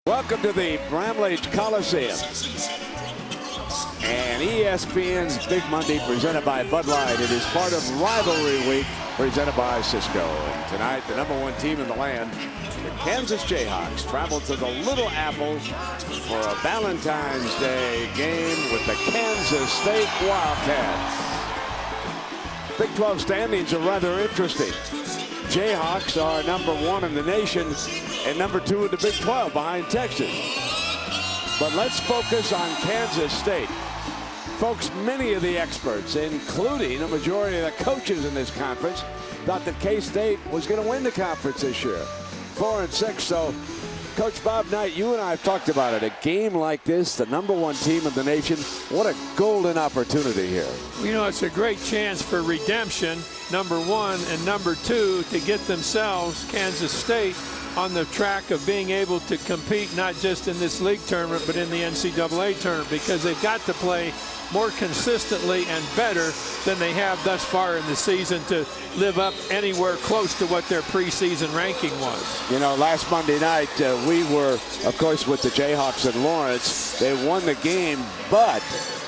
Welcome to the Bramlage Coliseum and ESPN's Big Monday presented by Bud Light. It is part of Rivalry Week presented by Cisco. And tonight, the #1 team in the land, the Kansas Jayhawks, travel to the Little Apples for a Valentine's Day game with the Kansas State Wildcats. Big 12 standings are rather interesting. Jayhawks are #1 in the nation and #2 in the Big 12 behind Texas. But let's focus on Kansas State. Folks, many of the experts, including a majority of the coaches in this conference, thought that K-State was going to win the conference this year. 4-6. So, Coach Bob Knight, you and I have talked about it. A game like this, the #1 team in the nation, what a golden opportunity here. You know, it's a great chance for redemption, #1, and #2, to get themselves, Kansas State, on the track of being able to compete not just in this league tournament but in the NCAA tournament, because they've got to play more consistently and better than they have thus far in the season to live up anywhere close to what their preseason ranking was. You know, last Monday night we were, of course, with the Jayhawks in Lawrence. They won the game, but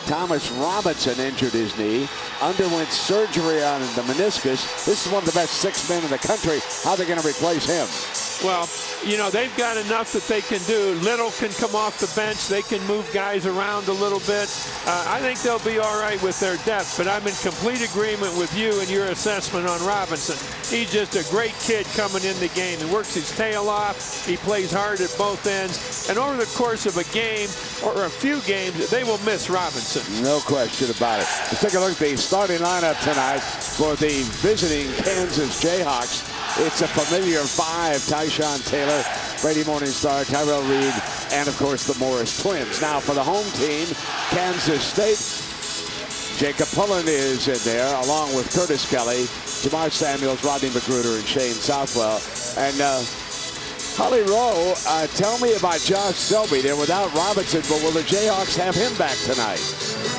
Thomas Robinson injured his knee, underwent surgery on the meniscus. This is one of the best 6 men in the country. How are they going to replace him? Well, you know, they've got enough that they can do. Little can come off the bench. They can move guys around a little bit. I think they'll be all right with their depth, but I'm in complete agreement with you and your assessment on Robinson. He's just a great kid coming in the game. He works his tail off. He plays hard at both ends. And over the course of a game or a few games, they will miss Robinson. No question about it. Let's take a look at the starting lineup tonight for the visiting Kansas Jayhawks. It's a familiar 5: Tyshawn Taylor, Brady Morningstar, Tyrell Reed, and of course the Morris twins. Now for the home team, Kansas State, Jacob Pullen is in there along with Curtis Kelly, Jamar Samuels, Rodney Magruder, and Shane Southwell. And Holly Rowe, tell me about Josh Selby. They're without Robinson, but will the Jayhawks have him back tonight?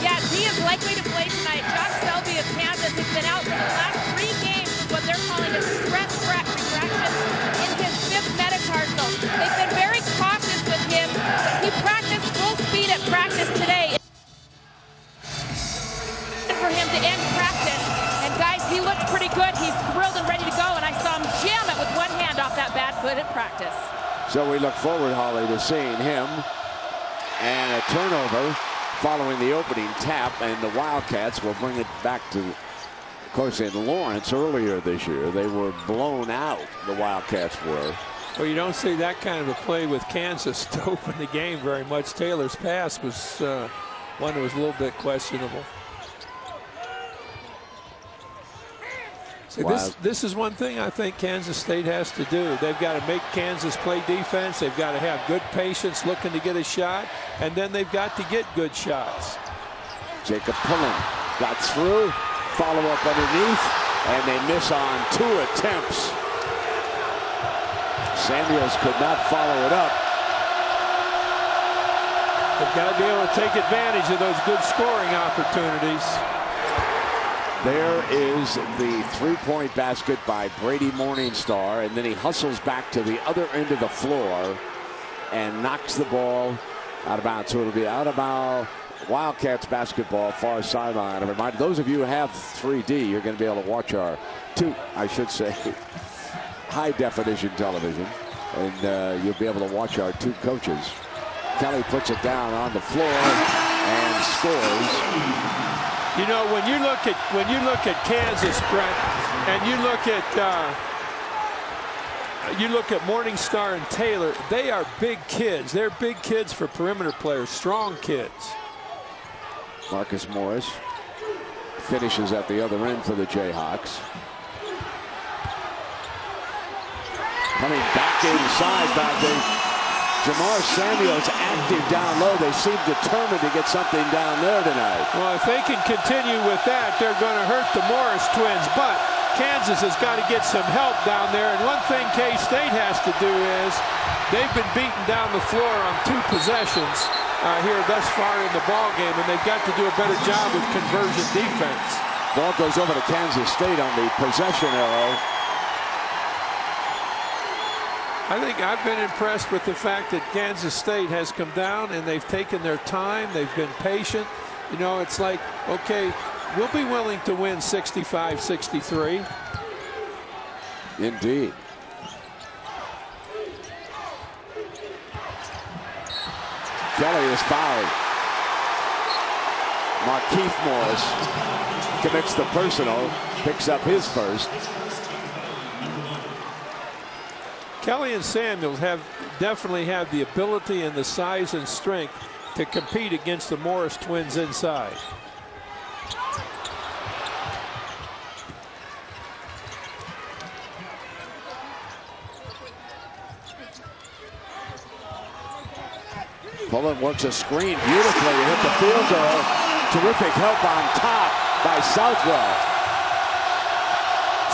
Yes, he is likely to play tonight. Josh Selby of Kansas has been out for the last 3 games with what they're calling a stress fracture in his 5th metatarsal. They've been very cautious with him. He practiced full speed at practice today. For him to end practice, and guys, he looked pretty good. He's thrilled and ready to go, and I saw him jam it with one hand off that bad foot at practice. So we look forward, Holly, to seeing him. And a turnover following the opening tap, and the Wildcats will bring it back to, of course, in Lawrence earlier this year. They were blown out, the Wildcats were. Well, you don't see that kind of a play with Kansas to open the game very much. Taylor's pass was one that was a little bit questionable. See, this is one thing I think Kansas State has to do. They've got to make Kansas play defense. They've got to have good patience looking to get a shot, and then they've got to get good shots. Jacob Pullen got through, follow up underneath, and they miss on 2 attempts. Samuels could not follow it up. They've got to be able to take advantage of those good scoring opportunities. There is the 3-point basket by Brady Morningstar, and then he hustles back to the other end of the floor and knocks the ball out of bounds. So it'll be out of bounds. Wildcats basketball, far sideline. I remind those of you who have 3D, you're going to be able to watch our high definition television, and you'll be able to watch our 2 coaches. Kelly puts it down on the floor and scores. You know, when you look at Kansas, Brent, and you look at Morningstar and Taylor, they are big kids. They're big kids for perimeter players, strong kids. Marcus Morris finishes at the other end for the Jayhawks. Coming back inside by Jamar Samuels active down low. They seem determined to get something down there tonight. Well, if they can continue with that, they're going to hurt the Morris twins. But Kansas has got to get some help down there. And one thing K-State has to do is they've been beaten down the floor on 2 possessions here thus far in the ball game, and they've got to do a better job with conversion defense. Ball goes over to Kansas State on the possession arrow. I think I've been impressed with the fact that Kansas State has come down and they've taken their time. They've been patient. You know, it's like, okay, we'll be willing to win 65-63. Indeed. Kelly is fouled. Markeith Morris commits the personal, picks up his first. Kelly and Samuels definitely have the ability and the size and strength to compete against the Morris twins inside. Pullen works a screen beautifully to hit the field goal. Terrific help on top by Southwell.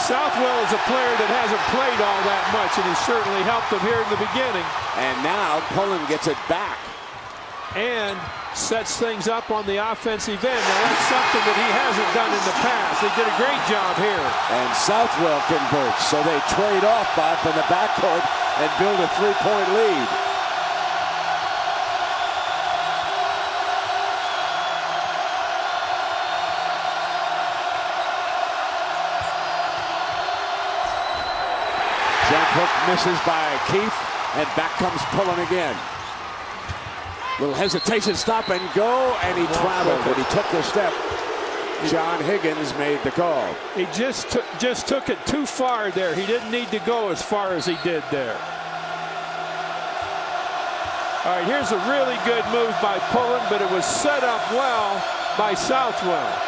Southwell is a player that hasn't played all that much, and he certainly helped them here in the beginning. And now Pullen gets it back. And sets things up on the offensive end. Now that's something that he hasn't done in the past. He did a great job here. And Southwell converts, so they trade off Bob from the backcourt and build a three-point lead. Jump hook misses by Keith, and back comes Pullen again. Little hesitation, stop and go, and he traveled, but he took the step. John Higgins made the call. He just took it too far there. He didn't need to go as far as he did there. All right, here's a really good move by Pullen, but it was set up well by Southwell.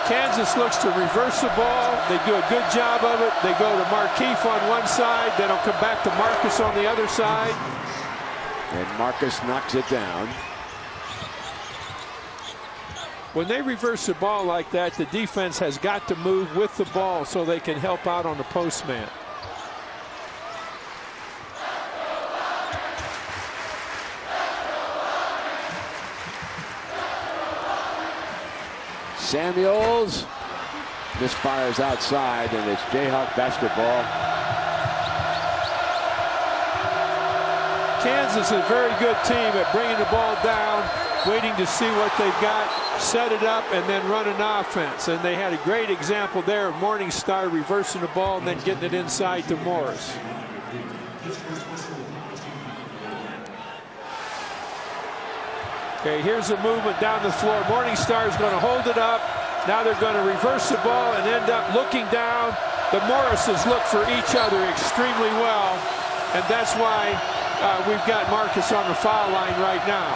Kansas looks to reverse the ball. They do a good job of it. They go to Markeith on one side. Then it'll come back to Marcus on the other side. And Marcus knocks it down. When they reverse the ball like that, the defense has got to move with the ball so they can help out on the postman. Samuels misfires outside, and it's Jayhawk basketball. Kansas is a very good team at bringing the ball down, waiting to see what they've got, set it up, and then run an offense. And they had a great example there of Morningstar reversing the ball and then getting it inside to Morris. Okay, here's the movement down the floor. Morningstar is going to hold it up. Now they're going to reverse the ball and end up looking down. The Morrises look for each other extremely well, and that's why we've got Marcus on the foul line right now.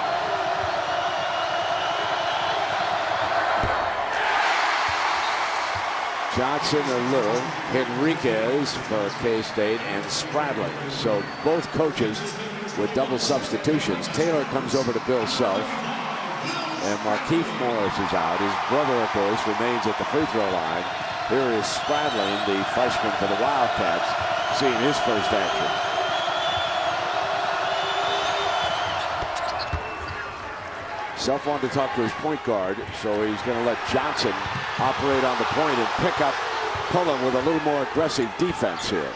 Johnson a little, Henriquez for K-State, and Spradlin. So both coaches with double substitutions. Taylor comes over to Bill Self, and Markeith Morris is out. His brother, of course, remains at the free throw line. Here is Spradlin, the freshman for the Wildcats, seeing his first action. Self wanted to talk to his point guard, so he's going to let Johnson operate on the point and pick up Pullen with a little more aggressive defense here.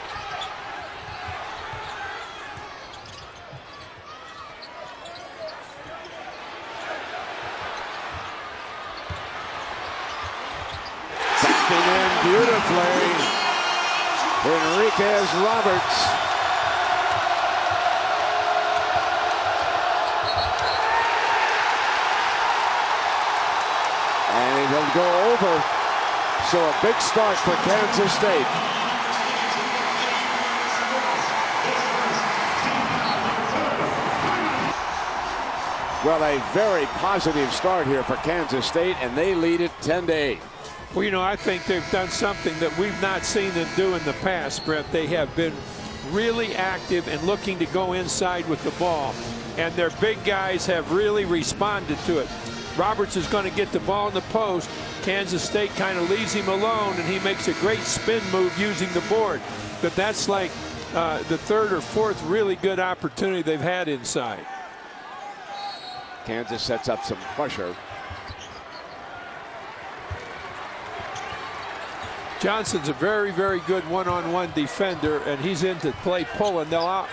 Beautifully, Henriquez Roberts. And it'll go over. So a big start for Kansas State. Well, a very positive start here for Kansas State, and they lead it 10-8. Well, you know, I think they've done something that we've not seen them do in the past, Brett. They have been really active and looking to go inside with the ball, and their big guys have really responded to it. Roberts is going to get the ball in the post. Kansas State kind of leaves him alone, and he makes a great spin move using the board. But that's like the third or fourth really good opportunity they've had inside. Kansas sets up some pressure. Johnson's a very, very good one-on-one defender, and he's in to play Pullen. They'll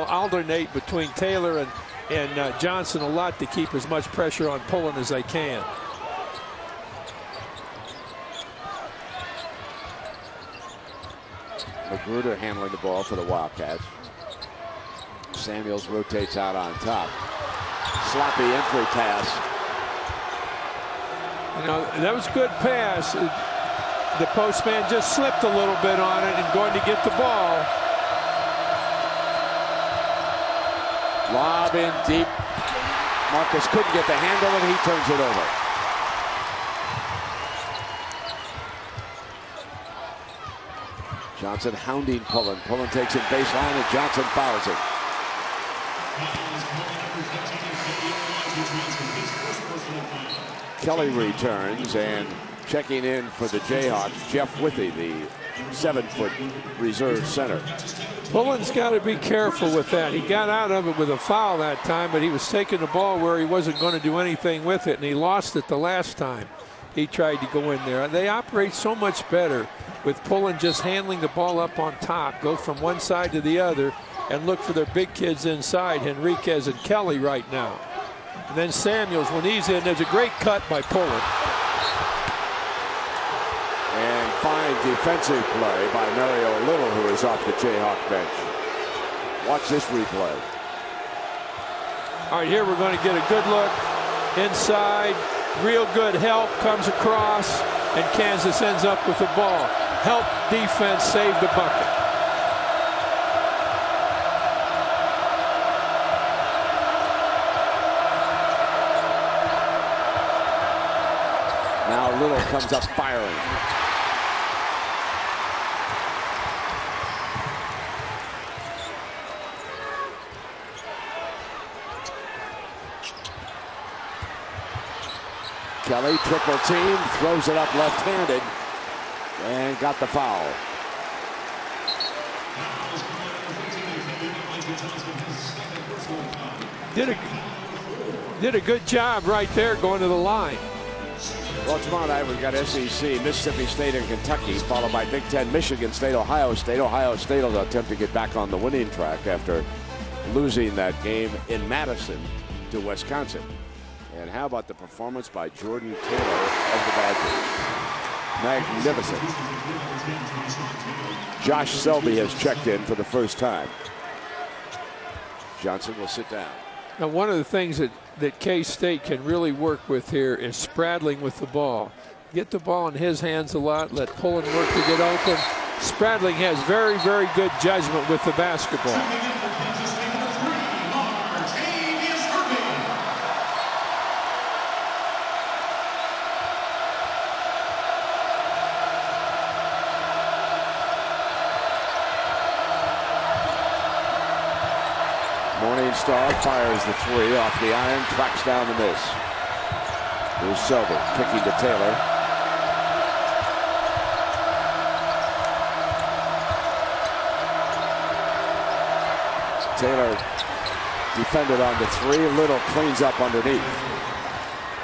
alternate between Taylor and Johnson a lot to keep as much pressure on Pullen as they can. Magruder handling the ball for the Wildcats. Samuels rotates out on top. Sloppy entry pass. You know, that was a good pass. The postman just slipped a little bit on it and going to get the ball. Lob in deep. Marcus couldn't get the handle and he turns it over. Johnson hounding Pullen. Pullen takes it baseline and Johnson fouls it. Kelly returns, and checking in for the Jayhawks, Jeff Withy, the 7-foot reserve center. Pullen's got to be careful with that. He got out of it with a foul that time, but he was taking the ball where he wasn't going to do anything with it, and he lost it the last time he tried to go in there. They operate so much better with Pullen just handling the ball up on top, go from one side to the other, and look for their big kids inside, Henriquez and Kelly right now. And then Samuels, when he's in, there's a great cut by Pullen. And fine defensive play by Mario Little, who is off the Jayhawk bench. Watch this replay. All right, here we're going to get a good look inside. Real good help comes across, and Kansas ends up with the ball. Help defense save the bucket. Now Little comes up firing. Kelly triple team, throws it up left-handed, and got the foul. Did a good job right there going to the line. Well, tomorrow night we've got SEC, Mississippi State, and Kentucky, followed by Big Ten, Michigan State, Ohio State. Ohio State will attempt to get back on the winning track after losing that game in Madison to Wisconsin. And how about the performance by Jordan Taylor of the Badgers? Magnificent. Josh Selby has checked in for the first time. Johnson will sit down. Now, one of the things that K-State can really work with here is Spradling with the ball. Get the ball in his hands a lot, let Pullen work to get open. Spradling has very, very good judgment with the basketball. Morningstar fires the three off the iron, tracks down the miss. Here's Selby kicking to Taylor. Taylor defended on the three. Little cleans up underneath.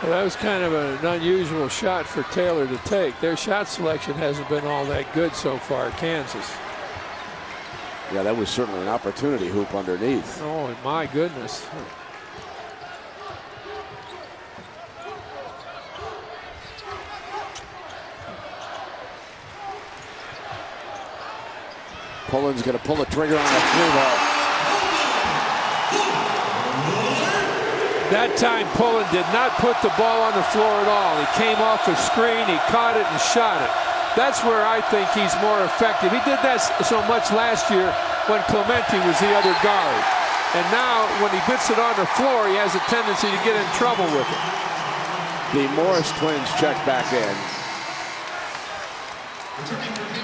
Well, that was kind of an unusual shot for Taylor to take. Their shot selection hasn't been all that good so far, Kansas. Yeah, that was certainly an opportunity hoop underneath. Oh, my goodness. Pullen's going to pull the trigger on the three ball. That time, Pullen did not put the ball on the floor at all. He came off the screen, he caught it and shot it. That's where I think he's more effective. He did that so much last year when Clemente was the other guard. And now, when he puts it on the floor, he has a tendency to get in trouble with it. The Morris twins check back in.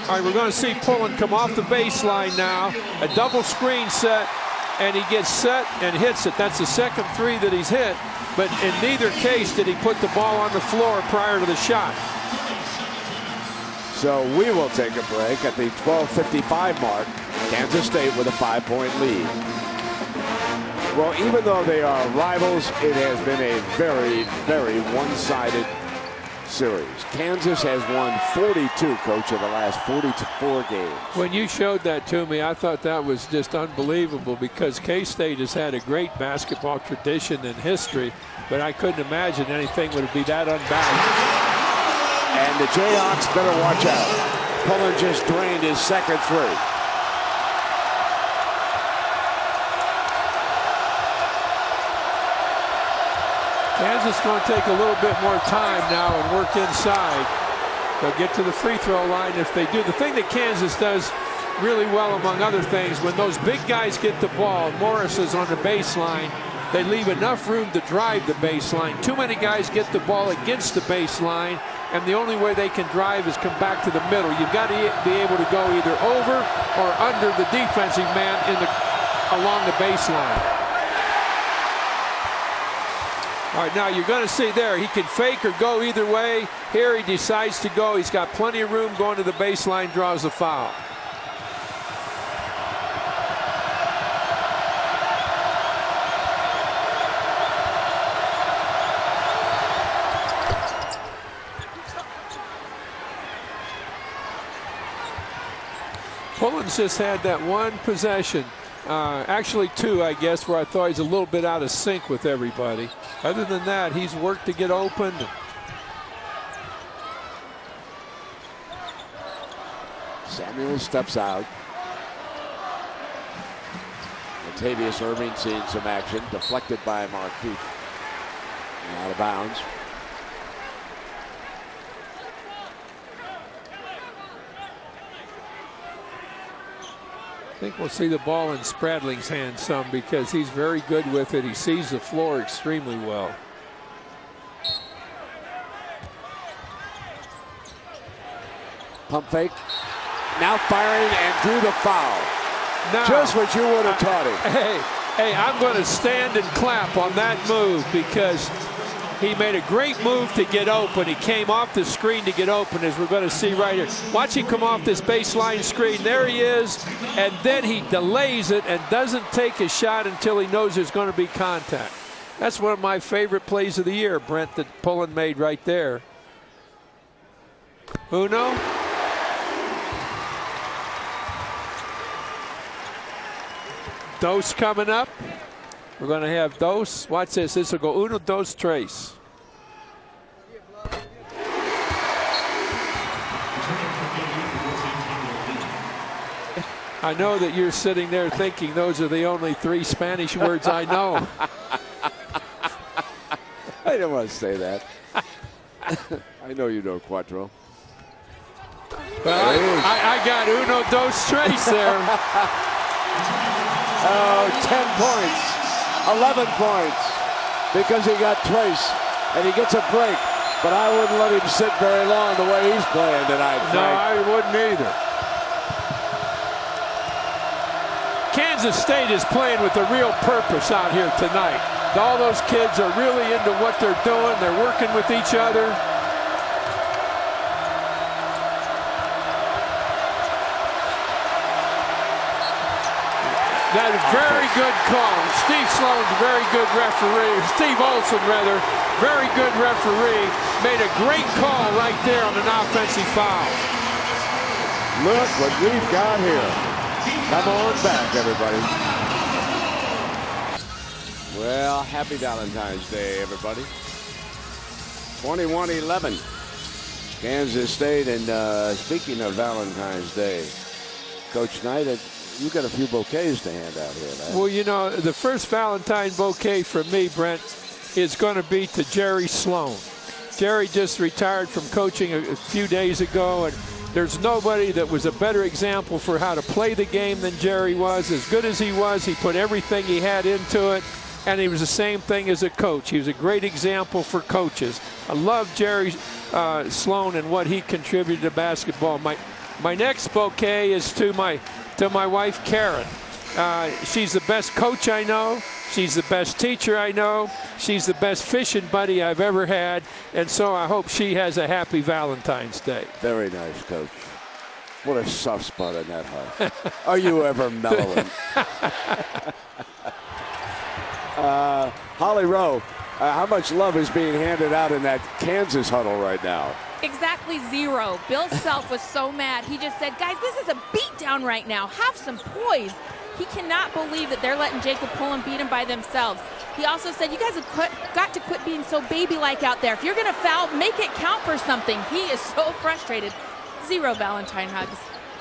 All right, we're going to see Pullen come off the baseline now. A double screen set, and he gets set and hits it. That's the second three that he's hit. But in neither case did he put the ball on the floor prior to the shot. So we will take a break at the 12:55 mark. Kansas State with a 5-point lead. Well, even though they are rivals, it has been a very, very one-sided series. Kansas has won 42, Coach, of the last 44 games. When you showed that to me, I thought that was just unbelievable because K-State has had a great basketball tradition and history, but I couldn't imagine anything would be that unbalanced. And the Jayhawks better watch out. Pullen just drained his second three. Kansas is going to take a little bit more time now and work inside. They'll get to the free throw line if they do. The thing that Kansas does really well, among other things, when those big guys get the ball, Morris is on the baseline, they leave enough room to drive the baseline. Too many guys get the ball against the baseline, and the only way they can drive is come back to the middle. You've got to be able to go either over or under the defensive man along the baseline. All right, now you're going to see there, he can fake or go either way. Here he decides to go. He's got plenty of room going to the baseline, draws the foul. Pullen's just had that one possession. Actually two, I guess, where I thought he's a little bit out of sync with everybody. Other than that, he's worked to get open. Samuel steps out. Latavius Irving seeing some action. Deflected by Markieff. Out of bounds. I think we'll see the ball in Spradling's hands some because he's very good with it. He sees the floor extremely well. Pump fake. Now firing and drew the foul. Now, just what you would have taught him. Hey, I'm going to stand and clap on that move because he made a great move to get open. He came off the screen to get open, as we're going to see right here. Watch him come off this baseline screen. There he is. And then he delays it and doesn't take a shot until he knows there's going to be contact. That's one of my favorite plays of the year, Brent, that Pullen made right there. Uno. Dos coming up. We're going to have Dos. Watch this. This will go uno, dos, tres. I know that you're sitting there thinking those are the only three Spanish words I know. I didn't want to say that. I know you know Cuatro. Well, I got uno, dos, tres there. Oh, 10 points, 11 points, because he got twice, and he gets a break. But I wouldn't let him sit very long the way he's playing tonight, Frank. No, I wouldn't either. Kansas State is playing with a real purpose out here tonight. All those kids are really into what they're doing. They're working with each other. That is very good call. Steve Sloan's very good referee. Steve Olson, rather, very good referee. Made a great call right there on an offensive foul. Look what we've got here. Come on back, everybody. Well, happy Valentine's Day, everybody. 21-11. Kansas State, and speaking of Valentine's Day, Coach Knight, you got a few bouquets to hand out here, man. Well, you know, the first Valentine bouquet from me, Brent, is going to be to Jerry Sloan. Jerry just retired from coaching a few days ago, and there's nobody that was a better example for how to play the game than Jerry was. As good as he was, he put everything he had into it, and he was the same thing as a coach. He was a great example for coaches. I love Jerry Sloan and what he contributed to basketball. My next bouquet is to my wife, Karen. She's the best coach I know. She's the best teacher I know. She's the best fishing buddy I've ever had. And so I hope she has a happy Valentine's Day. Very nice, Coach. What a soft spot in that heart. Are you ever mellowing? Holly Rowe, How much love is being handed out in that Kansas huddle right now? Exactly 0. Bill Self was so mad. He just said, guys, this is a beatdown right now. Have some poise. He cannot believe that they're letting Jacob Pullen beat him by themselves. He also said, you guys have got to quit being so baby-like out there. If you're going to foul, make it count for something. He is so frustrated. 0 Valentine hugs.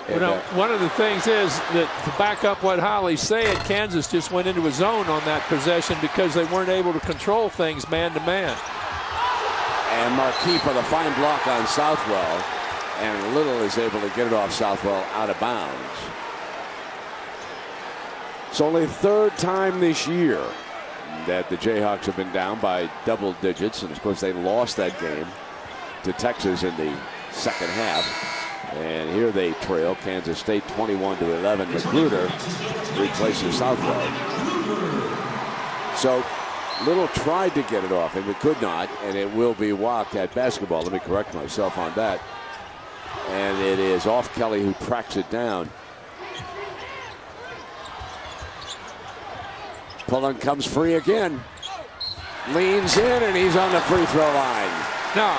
You know, one of the things is that to back up what Holly's saying, Kansas just went into a zone on that possession because they weren't able to control things man-to-man. And Marquis for the fine block on Southwell. And Little is able to get it off Southwell out of bounds. It's only third time this year that the Jayhawks have been down by double digits. And of course they lost that game to Texas in the second half. And here they trail Kansas State 21-11. Magruder replaces Southwell. So Little tried to get it off him, but could not, and it will be walked at basketball. Let me correct myself on that. And it is off Kelly, who tracks it down. Pullen comes free again. Leans in, and he's on the free throw line. Now,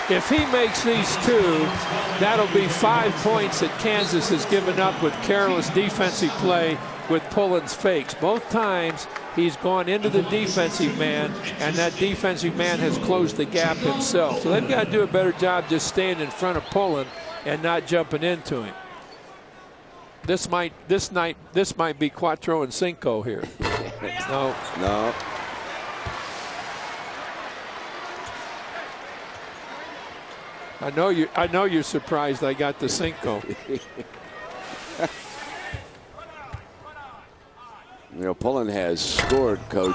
if he makes these 2, that'll be 5 points that Kansas has given up with careless defensive play with Pullen's fakes. Both times he's gone into the defensive man, and that defensive man has closed the gap himself. So they've got to do a better job just staying in front of Pullen and not jumping into him. This might be Cuatro and Cinco here. No. I know you're surprised I got the Cinco. You know, Pullen has scored, Coach,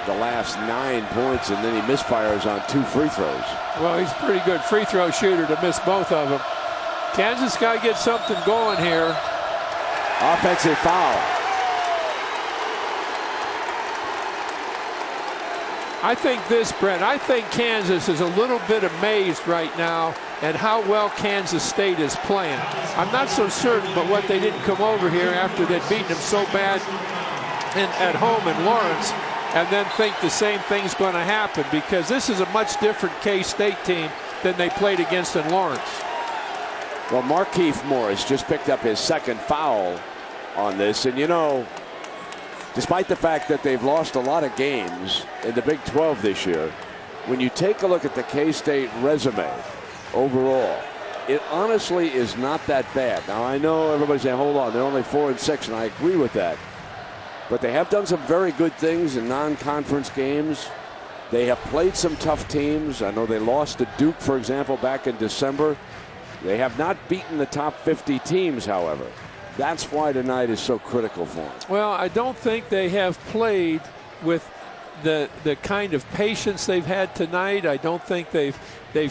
the last 9 points, and then he misfires on 2 free throws. Well, he's a pretty good free throw shooter to miss both of them. Kansas got to get something going here. Offensive foul. I think this, Brent, I think Kansas is a little bit amazed right now at how well Kansas State is playing. I'm not so certain, but what they didn't come over here after they'd beaten them so bad at home in Lawrence and then think the same thing's going to happen, because this is a much different K-State team than they played against in Lawrence. Well, Markieff Morris just picked up his 2nd foul on this, and you know, despite the fact that they've lost a lot of games in the Big 12 this year, when you take a look at the K-State resume overall, it honestly is not that bad. Now, I know everybody's saying, hold on, they're only 4-6, and I agree with that. But they have done some very good things in non-conference games. They have played some tough teams. I know they lost to Duke, for example, back in December. They have not beaten the top 50 teams, however. That's why tonight is so critical for them. Well, I don't think they have played with the kind of patience they've had tonight. I don't think they've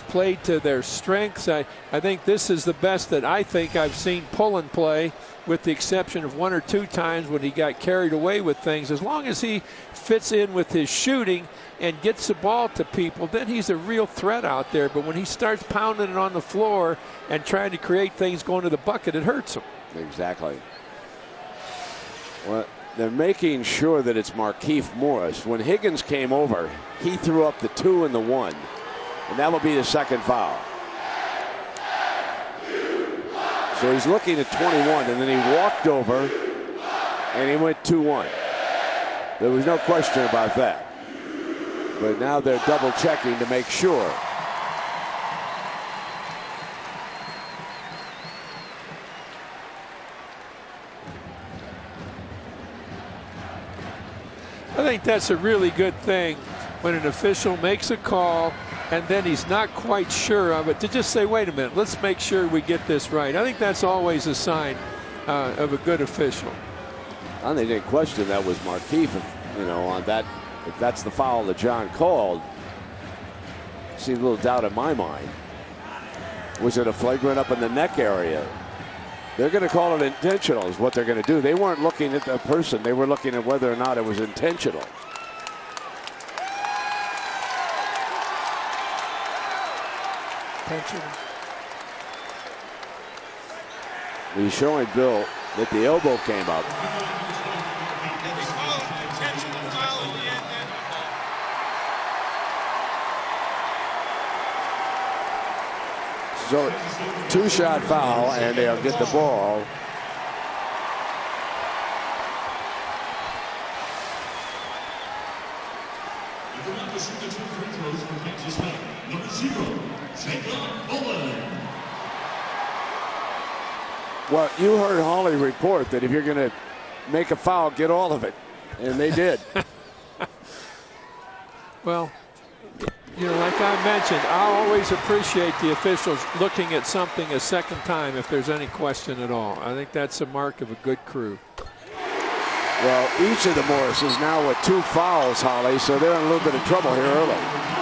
played to their strengths. I think this is the best that I think I've seen Pullen play, with the exception of 1 or 2 times when he got carried away with things. As long as he fits in with his shooting and gets the ball to people, then he's a real threat out there. But when he starts pounding it on the floor and trying to create things going to the bucket, it hurts him. Exactly. Well, they're making sure that it's Markieff Morris. When Higgins came over, he threw up the 2 and the 1, and that will be the 2nd foul. So he's looking at 21, and then he walked over and he went 2-1. There was no question about that. But now they're double checking to make sure. I think that's a really good thing when an official makes a call and then he's not quite sure of it, to just say, wait a minute, let's make sure we get this right. I think that's always a sign of a good official. And they didn't question that was Markieff, you know, on that. If that's the foul that John called, see a little doubt in my mind. Was it a flagrant up in the neck area? They're going to call it intentional is what they're going to do. They weren't looking at the person. They were looking at whether or not it was intentional. He's showing Bill that the elbow came up. So 2-shot foul, and they'll get the ball. Well, you heard Hawley report that if you're going to make a foul, get all of it. And they did. Well, you know, like I mentioned, I always appreciate the officials looking at something a second time if there's any question at all. I think that's a mark of a good crew. Well, each of the Morrises now with 2 fouls, Holly, so they're in a little bit of trouble here early.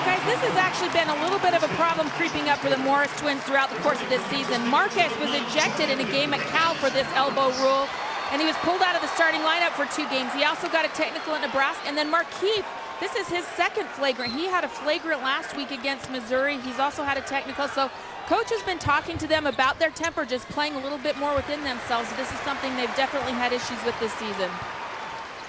Guys, this has actually been a little bit of a problem creeping up for the Morris twins throughout the course of this season. Marquez was ejected in a game at Cal for this elbow rule, and he was pulled out of the starting lineup for 2 games. He also got a technical at Nebraska, and then Markeith, this is his second flagrant. He had a flagrant last week against Missouri. He's also had a technical, so Coach has been talking to them about their temper, just playing a little bit more within themselves. This is something they've definitely had issues with this season.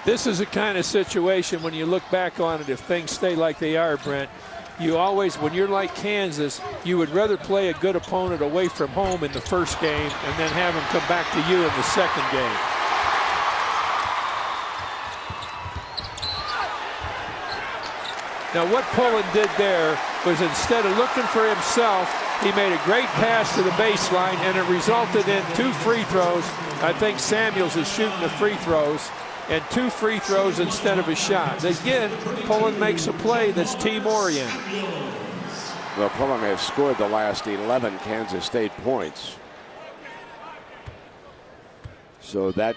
This is a kind of situation when you look back on it, if things stay like they are, Brent, you always, when you're like Kansas, you would rather play a good opponent away from home in the first game and then have them come back to you in the second game. Now what Pullen did there was, instead of looking for himself, he made a great pass to the baseline, and it resulted in 2 free throws. I think Samuels is shooting the free throws, and 2 free throws instead of a shot. Again, Pullen makes a play that's team-oriented. Well, Pullen has scored the last 11 Kansas State points. So that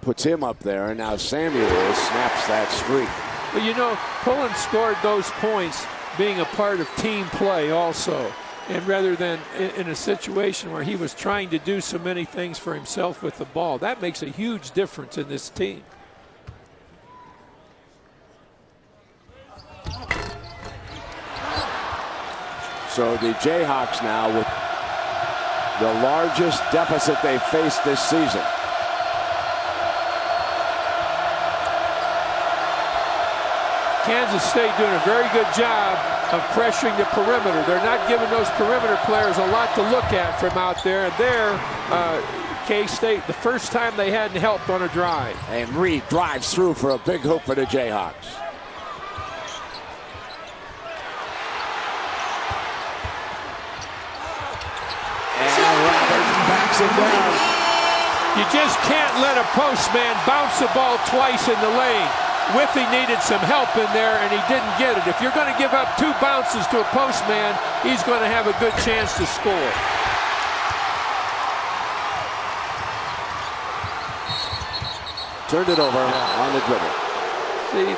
puts him up there, and now Samuel snaps that streak. Well, you know, Pullen scored those points being a part of team play also. And rather than in a situation where he was trying to do so many things for himself with the ball, that makes a huge difference in this team. So the Jayhawks now with the largest deficit they've faced this season. Kansas State doing a very good job of pressuring the perimeter. They're not giving those perimeter players a lot to look at from out there. And there, K-State, the first time they hadn't helped on a drive. And Reed drives through for a big hoop for the Jayhawks. And Roberts backs it down. You just can't let a postman bounce the ball twice in the lane. Withy needed some help in there, and he didn't get it. If you're going to give up 2 bounces to a postman, he's going to have a good chance to score. Turned it over on the dribble. See,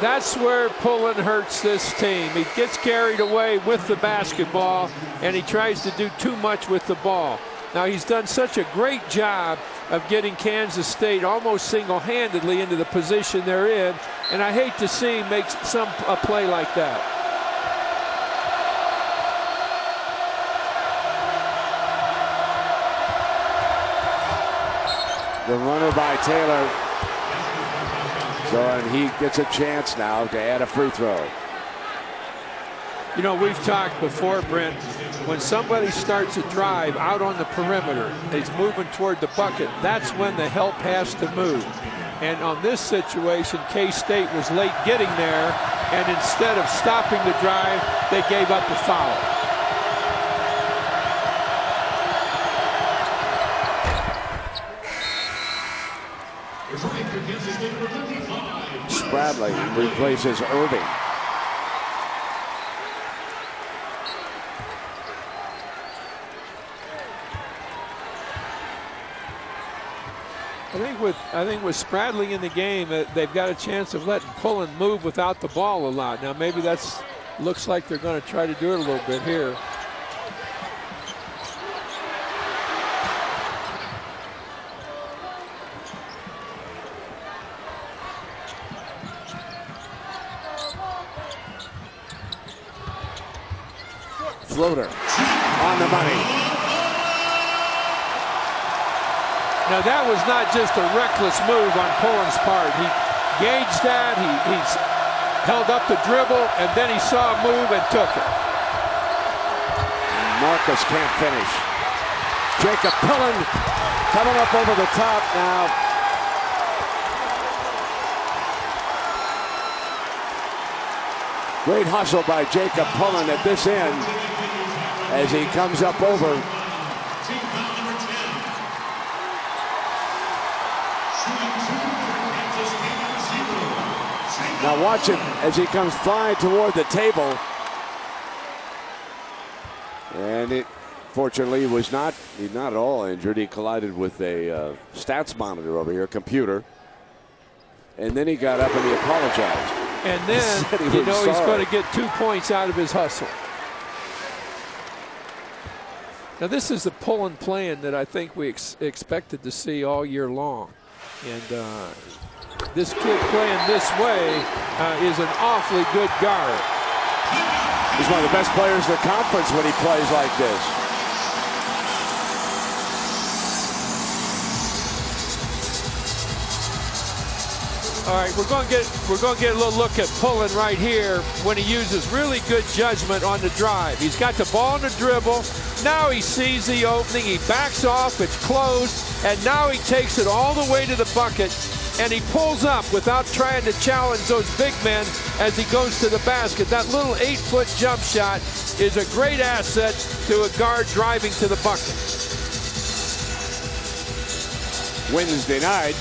that's where Pullen hurts this team. He gets carried away with the basketball, and he tries to do too much with the ball. Now, he's done such a great job of getting Kansas State almost single-handedly into the position they're in, and I hate to see him make a play like that. The runner by Taylor. So, and he gets a chance now to add a free throw. You know, we've talked before, Brent, when somebody starts a drive out on the perimeter, he's moving toward the bucket, that's when the help has to move. And on this situation, K-State was late getting there, and instead of stopping the drive, they gave up the foul. Spradley replaces Irving. I think with Spradley in the game, they've got a chance of letting Pullen move without the ball a lot. Now maybe that's looks like they're going to try to do it a little bit here. Floater on the money. Now that was not just a reckless move on Pullen's part. He gauged that, he's held up the dribble, and then he saw a move and took it. Marcus can't finish. Jacob Pullen coming up over the top now. Great hustle by Jacob Pullen at this end as he comes up over. Now watch him as he comes flying toward the table. And it fortunately was not at all injured. He collided with a stats monitor over here, computer. And then he got up and he apologized. And then you know he's going to get 2 points out of his hustle. Now this is the pull and plan that I think we expected to see all year long. And this kid playing this way is an awfully good guard. He's one of the best players in the conference when he plays like this. All right, we're going to get a little look at Pullen right here when he uses really good judgment on the drive. He's got the ball in the dribble. Now he sees the opening. He backs off. It's closed. And now he takes it all the way to the bucket. And he pulls up without trying to challenge those big men as he goes to the basket. That little 8-foot jump shot is a great asset to a guard driving to the bucket. Wednesday night,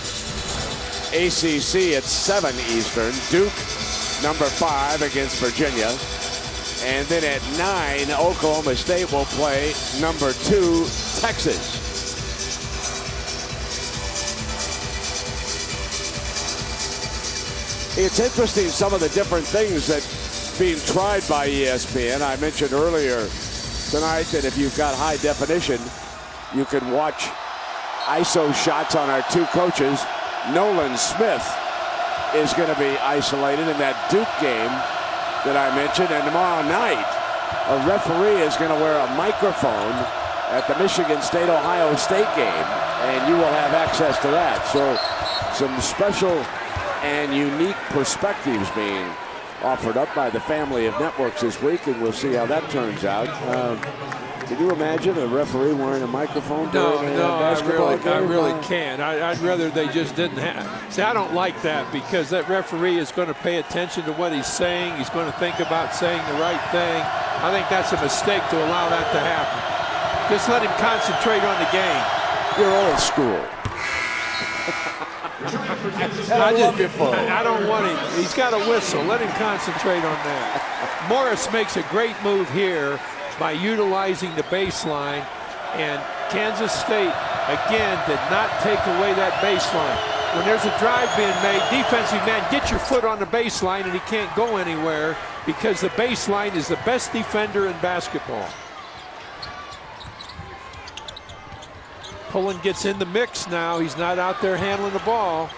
ACC at 7 Eastern. Duke, number 5 against Virginia. And then at 9, Oklahoma State will play number 2, Texas. It's interesting some of the different things that being tried by ESPN. I mentioned earlier tonight that if you've got high definition, you can watch ISO shots on our 2 coaches. Nolan Smith is going to be isolated in that Duke game that I mentioned. And tomorrow night, a referee is going to wear a microphone at the Michigan State-Ohio State game, and you will have access to that. So some special and unique perspectives being offered up by the family of networks this week, and we'll see how that turns out. Can you imagine a referee wearing a microphone during a basketball game? I really can't. I'd rather they just didn't have. See, I don't like that because that referee is going to pay attention to what he's saying. He's going to think about saying the right thing. I think that's a mistake to allow that to happen. Just let him concentrate on the game. You're old school. I don't want him. He's got a whistle. Let him concentrate on that. Morris makes a great move here by utilizing the baseline, and Kansas State again did not take away that baseline. When there's a drive being made, defensive man, get your foot on the baseline, and he can't go anywhere because the baseline is the best defender in basketball. Pullen gets in the mix now. He's not out there handling the ball.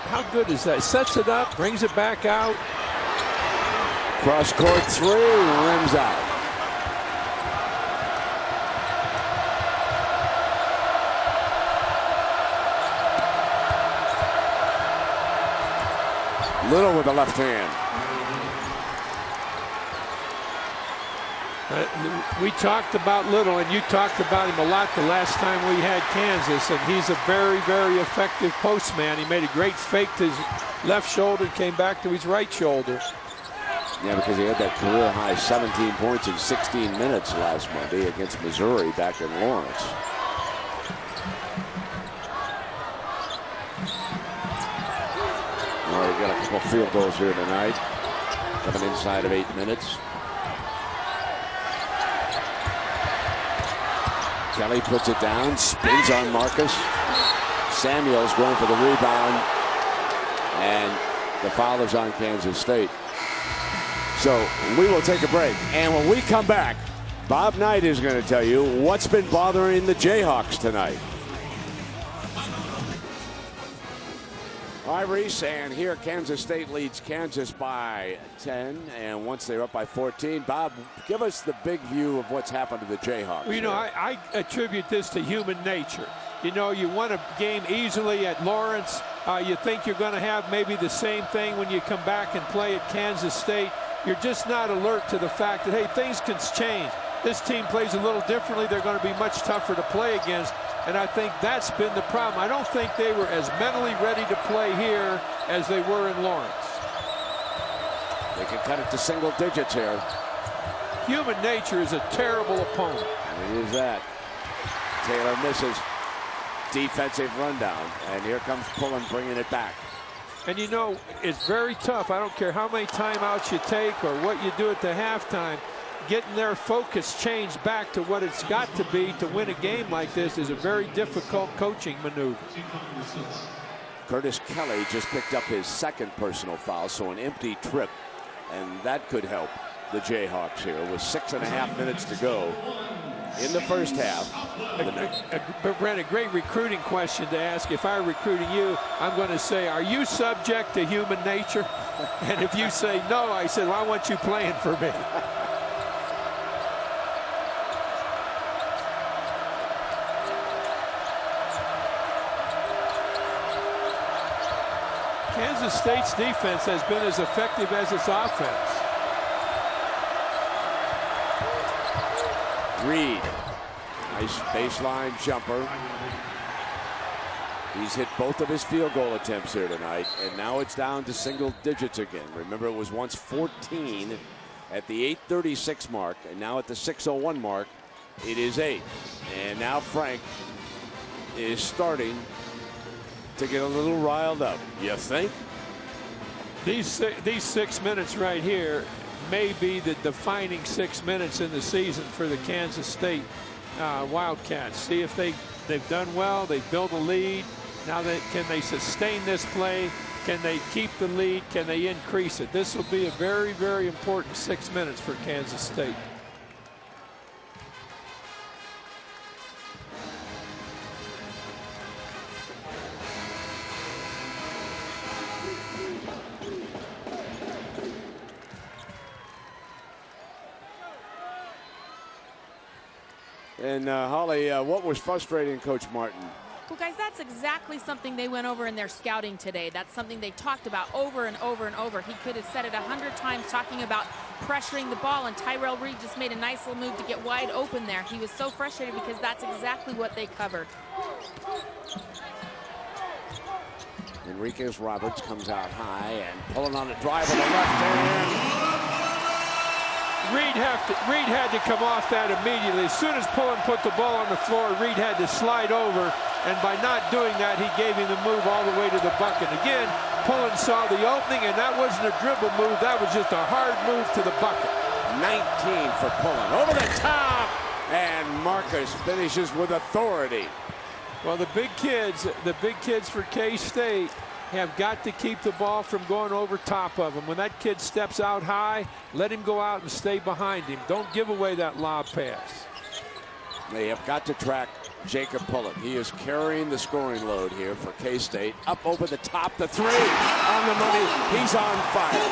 How good is that? Sets it up, brings it back out. Cross court 3, rims out. Little with the left hand. We talked about Little, and you talked about him a lot the last time we had Kansas, and he's a very, very effective postman. He made a great fake to his left shoulder, came back to his right shoulder. Yeah, because he had that career high 17 points in 16 minutes last Monday against Missouri back in Lawrence. All right, we got a couple field goals here tonight. Coming inside of 8 minutes. Kelly puts it down, spins on Marcus. Samuels going for the rebound, and the foul is on Kansas State. So we will take a break, and when we come back, Bob Knight is going to tell you what's been bothering the Jayhawks tonight. All right, Reese, and here Kansas State leads Kansas by 10, and once they're up by 14, Bob, give us the big view of what's happened to the Jayhawks. Well, you know, I attribute this to human nature. You know, you won a game easily at Lawrence. You think you're going to have maybe the same thing when you come back and play at Kansas State. you're just not alert to the fact that, hey, things can change. This team plays a little differently. They're going to be much tougher to play against. And I think that's been the problem. I don't think they were as mentally ready to play here as they were in Lawrence. They can cut it to single digits here. Human nature is a terrible opponent. And it is that. Taylor misses. Defensive rundown. And here comes Pullen bringing it back. And you know, it's very tough. I don't care how many timeouts you take or what you do at the halftime. Getting their focus changed back to what it's got to be to win a game like this is a very difficult coaching maneuver. Curtis Kelly just picked up his second personal foul, so an empty trip. And that could help the Jayhawks here with 6.5 minutes to go in the first half. But Brent, a great recruiting question to ask. If I were recruiting you, I'm going to say, are you subject to human nature? And if you say no, I said, well, I want you playing for me. Kansas State's defense has been as effective as its offense. Reed, nice baseline jumper. He's hit both of his field goal attempts here tonight, and now it's down to single digits again. Remember, it was once 14 at the 8:36 mark, and now at the 6:01 mark, it is 8. And now Frank is starting to get a little riled up. You think? These 6 minutes right here may be the defining 6 minutes in the season for the Kansas State Wildcats. See if they've done well. They've built a lead. Now can they sustain this play? Can they keep the lead? Can they increase it? This will be a very, very important 6 minutes for Kansas State. And Holly, what was frustrating Coach Martin? Well, guys, that's exactly something they went over in their scouting today. That's something they talked about over and over and over. He could have said it 100 times, talking about pressuring the ball, and Tyrell Reed just made a nice little move to get wide open there. He was so frustrated because that's exactly what they covered. Enriquez Roberts comes out high and pulling on a drive with the left hand. Reed had to come off that immediately. As soon as Pullen put the ball on the floor, Reed had to slide over, and by not doing that, he gave him the move all the way to the bucket. Again, Pullen saw the opening, and that wasn't a dribble move. That was just a hard move to the bucket. 19 for Pullen. Over the top, and Marcus finishes with authority. Well, the big kids for K-State have got to keep the ball from going over top of him. When that kid steps out high, let him go out and stay behind him. Don't give away that lob pass. They have got to track Jacob Pullen. He is carrying the scoring load here for K-State. Up over the top, the three on the money. He's on fire.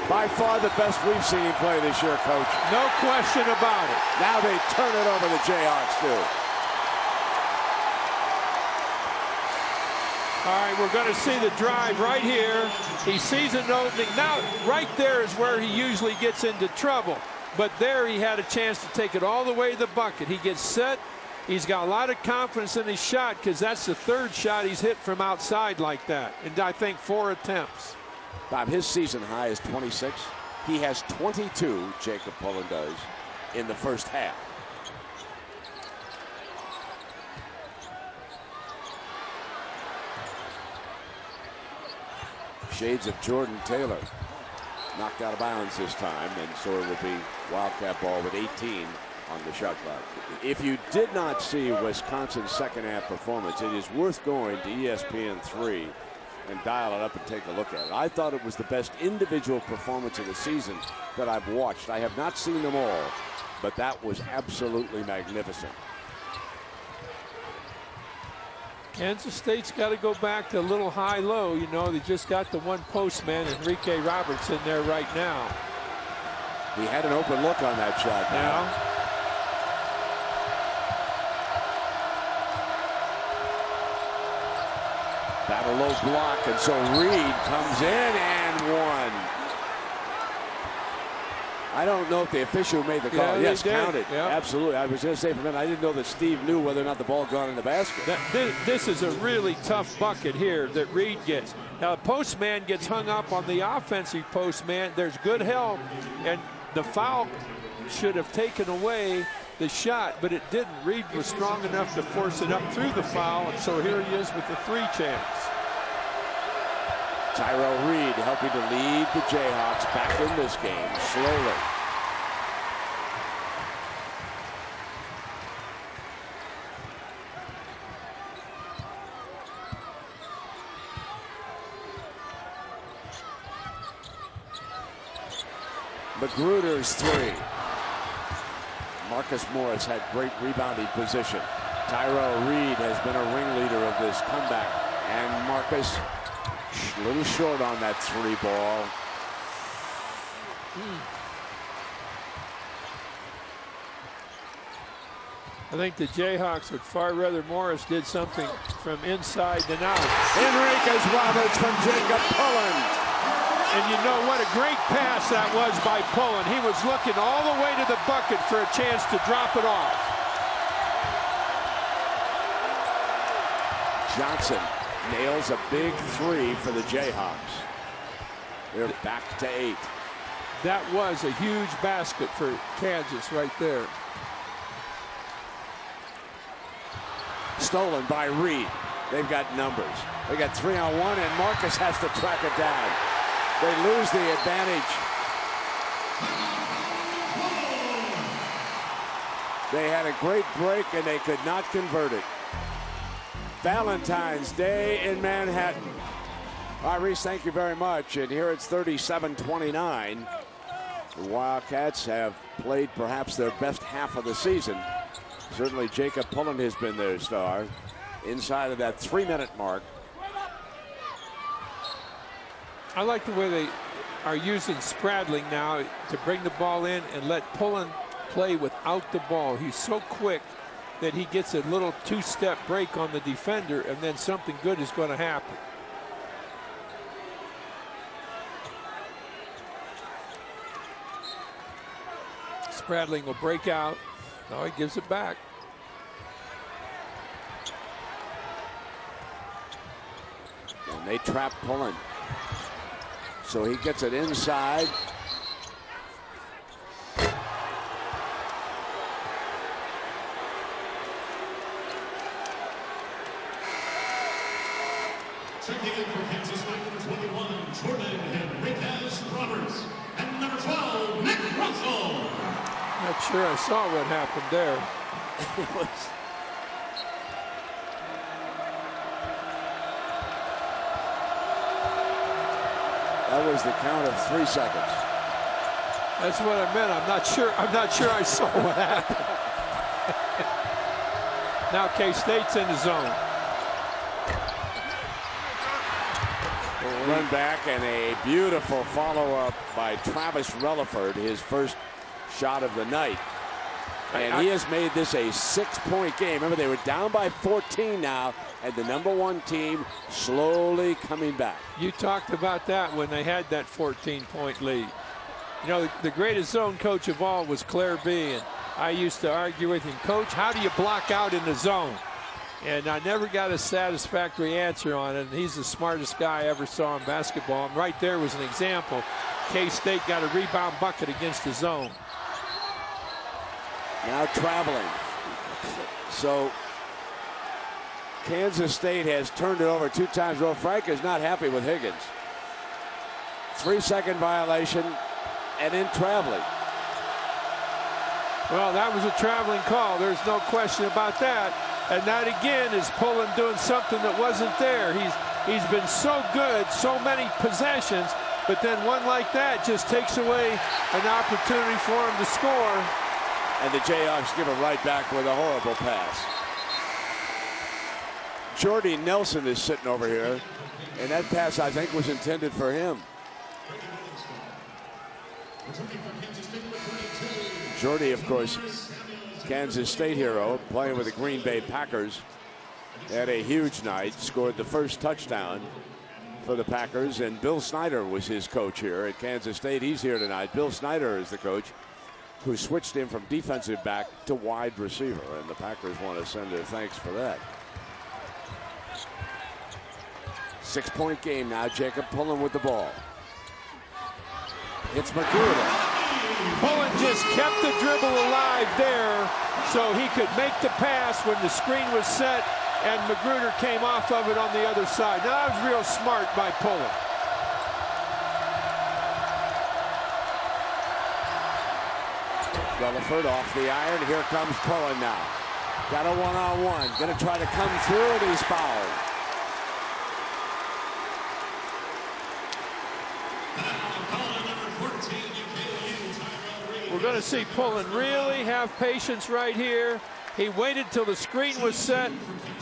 By far the best we've seen him play this year, Coach. No question about it. Now they turn it over the Jayhawks too. All right, we're going to see the drive right here. He sees an opening. Now, right there is where he usually gets into trouble. But there he had a chance to take it all the way to the bucket. He gets set. He's got a lot of confidence in his shot because that's the third shot he's hit from outside like that. And I think 4 attempts. Bob, his season high is 26. He has 22, Jacob Pullen does, in the first half. Shades of Jordan Taylor. Knocked out of bounds this time, and so it will be Wildcat ball with 18 on the shot clock. If you did not see Wisconsin's second half performance, it is worth going to ESPN 3 and dial it up and take a look at it. I thought it was the best individual performance of the season that I've watched. I have not seen them all, but that was absolutely magnificent. Kansas State's got to go back to a little high-low. You know, they just got the one postman, Enrique Roberts, in there right now. He had an open look on that shot now. Battle low block, and so Reed comes in and 1. I don't know if the official made the call. Yeah, yes, they did. counted. Yep. Absolutely. I was going to say for a minute, I didn't know that Steve knew whether or not the ball gone in the basket. This is a really tough bucket here that Reed gets. Now, the postman gets hung up on the offensive postman. There's good help, and the foul should have taken away the shot, but it didn't. Reed was strong enough to force it up through the foul, and so here he is with the 3 chance. Tyrell Reed helping to lead the Jayhawks back in this game slowly. Magruder's 3. Marcus Morris had great rebounding position. Tyrell Reed has been a ringleader of this comeback. And Marcus a little short on that 3 ball. I think the Jayhawks would far rather Morris did something from inside than out. Enriquez Roberts from Jacob Pullen. And you know what a great pass that was by Pullen. He was looking all the way to the bucket for a chance to drop it off. Johnson nails a big 3 for the Jayhawks. They're back to 8. That was a huge basket for Kansas right there. Stolen by Reed. They've got numbers. They got 3-on-1, and Marcus has to track it down. They lose the advantage. They had a great break, and they could not convert it. Valentine's Day in Manhattan. All right, Reese, thank you very much. And here it's 37-29. The Wildcats have played perhaps their best half of the season. Certainly Jacob Pullen has been their star. Inside of that 3-minute mark. I like the way they are using Spradling now to bring the ball in and let Pullen play without the ball. He's so quick that he gets a little 2-step break on the defender, and then something good is going to happen. Spradling will break out. No, he gives it back. And they trap Pullen. So he gets it inside. Checking in for Kansas, number 21, Jordan Enriquez Roberts, and number 12, Nick Russell. Not sure I saw what happened there. That was the count of 3 seconds. That's what I meant. I'm not sure I saw what happened. Now K-State's in the zone. Run back and a beautiful follow-up by Travis Relaford, his first shot of the night. And he has made this a 6-point game. Remember, they were down by 14 now, and the #1 team slowly coming back. You talked about that when they had that 14-point lead. You know, the greatest zone coach of all was Claire B. And I used to argue with him, Coach, how do you block out in the zone? And I never got a satisfactory answer on it. And he's the smartest guy I ever saw in basketball. And right there was an example. K-State got a rebound bucket against the zone. Now traveling. So Kansas State has turned it over 2 times. Well, Frank is not happy with Higgins. 3-second violation and in traveling. Well, that was a traveling call. There's no question about that. And that again is Pullen doing something that wasn't there. He's been so good, so many possessions, but then one like that just takes away an opportunity for him to score. And the Jayhawks give it right back with a horrible pass. Jordy Nelson is sitting over here, and that pass I think was intended for him. Jordy, of course, Kansas State hero, playing with the Green Bay Packers. Had a huge night, scored the first touchdown for the Packers, and Bill Snyder was his coach here at Kansas State. He's here tonight. Bill Snyder is the coach who switched him from defensive back to wide receiver, and the Packers want to send their thanks for that. 6-point game now. Jacob Pullen with the ball. It's Magruder. Pullen just kept the dribble alive there so he could make the pass when the screen was set, and Magruder came off of it on the other side. Now, that was real smart by Pullen. Rutherford off the iron. Here comes Pullen now. Got a one-on-one. Going to try to come through, and he's fouled. We're going to see Pullen really have patience right here. He waited till the screen was set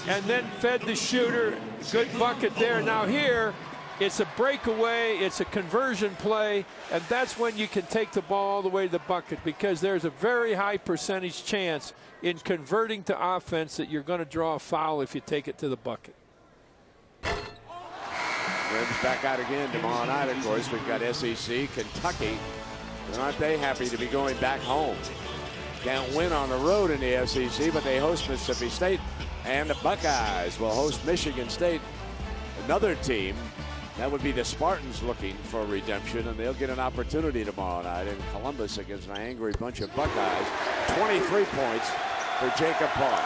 and then fed the shooter. Good bucket there. Now here, it's a breakaway, it's a conversion play, and that's when you can take the ball all the way to the bucket, because there's a very high percentage chance in converting to offense that you're going to draw a foul if you take it to the bucket. Rims back out again tomorrow night, of course. We've got SEC, Kentucky. And aren't they happy to be going back home? Can't win on the road in the SEC, but they host Mississippi State. And the Buckeyes will host Michigan State, another team. That would be the Spartans looking for redemption, and they'll get an opportunity tomorrow night in Columbus against an angry bunch of Buckeyes. 23 points for Jacob Pullen.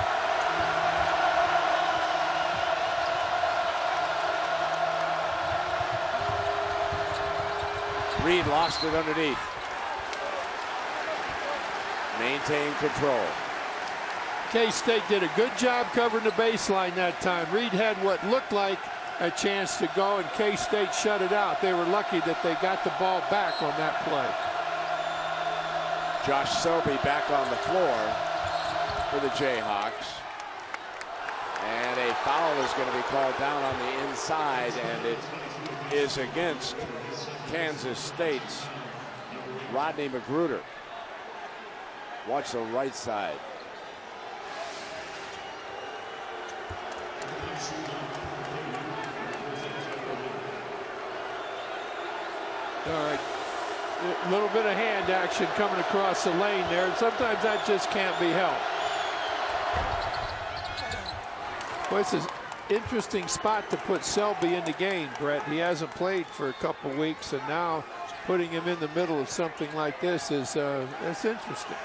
Reed lost it underneath. Maintain control. K-State did a good job covering the baseline that time. Reed had what looked like a chance to go, and K-State shut it out. They were lucky that they got the ball back on that play. Josh Selby back on the floor for the Jayhawks. And a foul is going to be called down on the inside, and it is against Kansas State's Rodney Magruder. Watch the right side. All right, a little bit of hand action coming across the lane there, and sometimes that just can't be helped. Well, it's an interesting spot to put Selby in the game, Brett. He hasn't played for a couple weeks, and now putting him in the middle of something like this is that's interesting.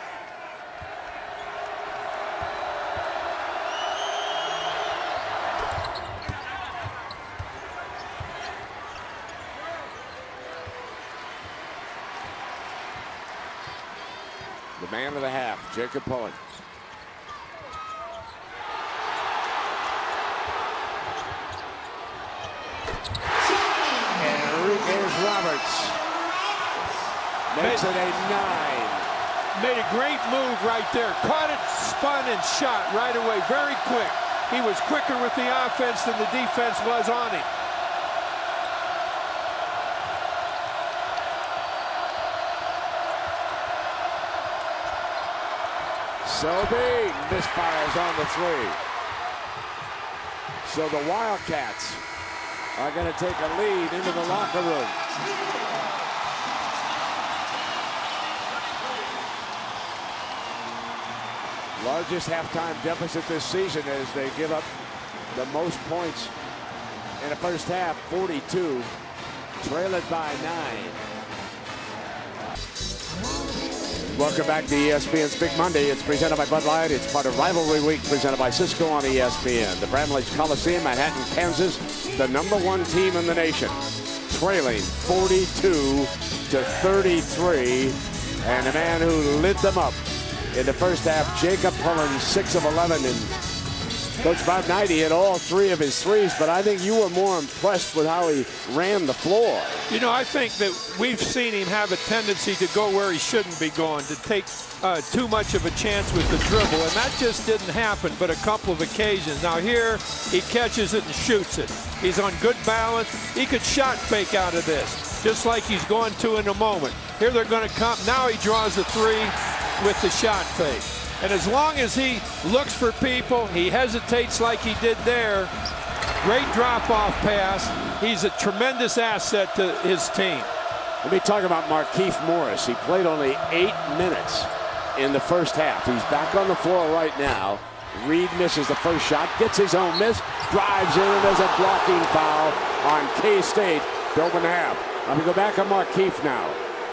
The man of the half, Jacob Pullen. And Enriquez Roberts makes it a 9. Made a great move right there. Caught it, spun, and shot right away. Very quick. He was quicker with the offense than the defense was on him. Selby misfires on the 3. So the Wildcats are going to take a lead into the locker room. Largest halftime deficit this season as they give up the most points in the first half, 42, trail it by 9. Welcome back to ESPN's Big Monday. It's presented by Bud Light. It's part of Rivalry Week presented by Cisco on ESPN. The Bramlage Coliseum, Manhattan, Kansas, the #1 team in the nation, trailing 42-33. And the man who lit them up in the first half, Jacob Pullen, 6 of 11. And Coach Bob Knight, he hit all 3 of his threes, but I think you were more impressed with how he ran the floor. You know, I think that we've seen him have a tendency to go where he shouldn't be going, to take too much of a chance with the dribble, and that just didn't happen but a couple of occasions. Now here, he catches it and shoots it. He's on good balance. He could shot fake out of this, just like he's going to in a moment. Here they're going to come. Now he draws the 3 with the shot fake. And as long as he looks for people, he hesitates like he did there. Great drop-off pass. He's a tremendous asset to his team. Let me talk about Markieff Morris. He played only 8 minutes in the first half. He's back on the floor right now. Reed misses the first shot, gets his own miss, drives in, and there's a blocking foul on K-State to open the half. Let me go back on Markieff now.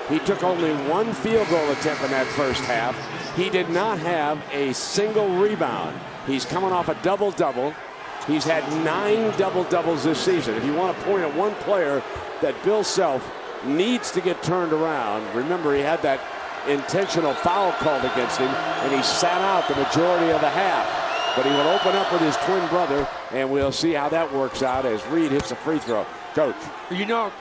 He took only 1 field goal attempt in that first half. He did not have a single rebound. He's coming off a double-double. He's had 9 double-doubles this season. If you want to point at one player that Bill Self needs to get turned around, remember he had that intentional foul called against him, and he sat out the majority of the half. But he will open up with his twin brother, and we'll see how that works out as Reed hits a free throw. Coach. You know,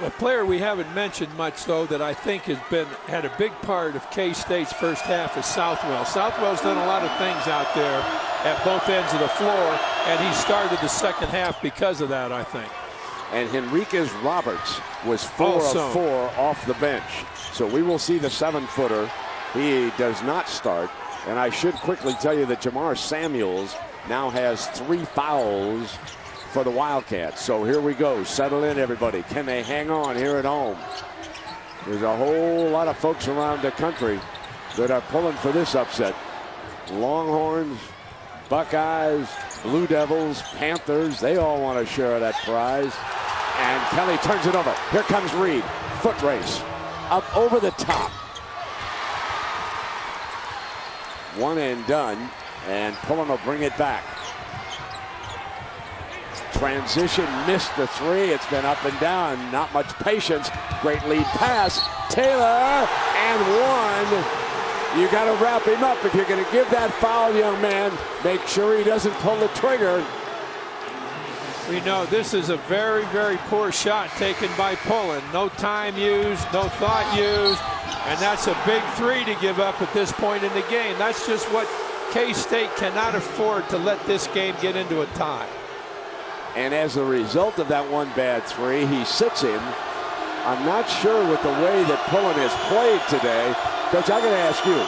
a player we haven't mentioned much, though, that I think had a big part of K-State's first half is Southwell. Southwell's done a lot of things out there at both ends of the floor, and he started the second half because of that, I think. And Henriquez Roberts was 4 of 4 off the bench. So we will see the 7-footer. He does not start. And I should quickly tell you that Jamar Samuels now has 3 fouls for the Wildcats. So here we go. Settle in, everybody. Can they hang on here at home? There's a whole lot of folks around the country that are pulling for this upset. Longhorns, Buckeyes, Blue Devils, Panthers, they all want a share of that prize. And Kelly turns it over. Here comes Reed. Foot race. Up over the top. One and done. And Pullen will bring it back. Transition missed the 3. It's been up and down. Not much patience. Great lead pass. Taylor and 1. You got to wrap him up. If you're going to give that foul, young man, make sure he doesn't pull the trigger. We know this is a very, very poor shot taken by Pullen. No time used, no thought used, and that's a big 3 to give up at this point in the game. That's just what K-State cannot afford to let this game get into a tie. And as a result of that one bad 3, he sits him. I'm not sure with the way that Pullen has played today. Coach, I'm going to ask you,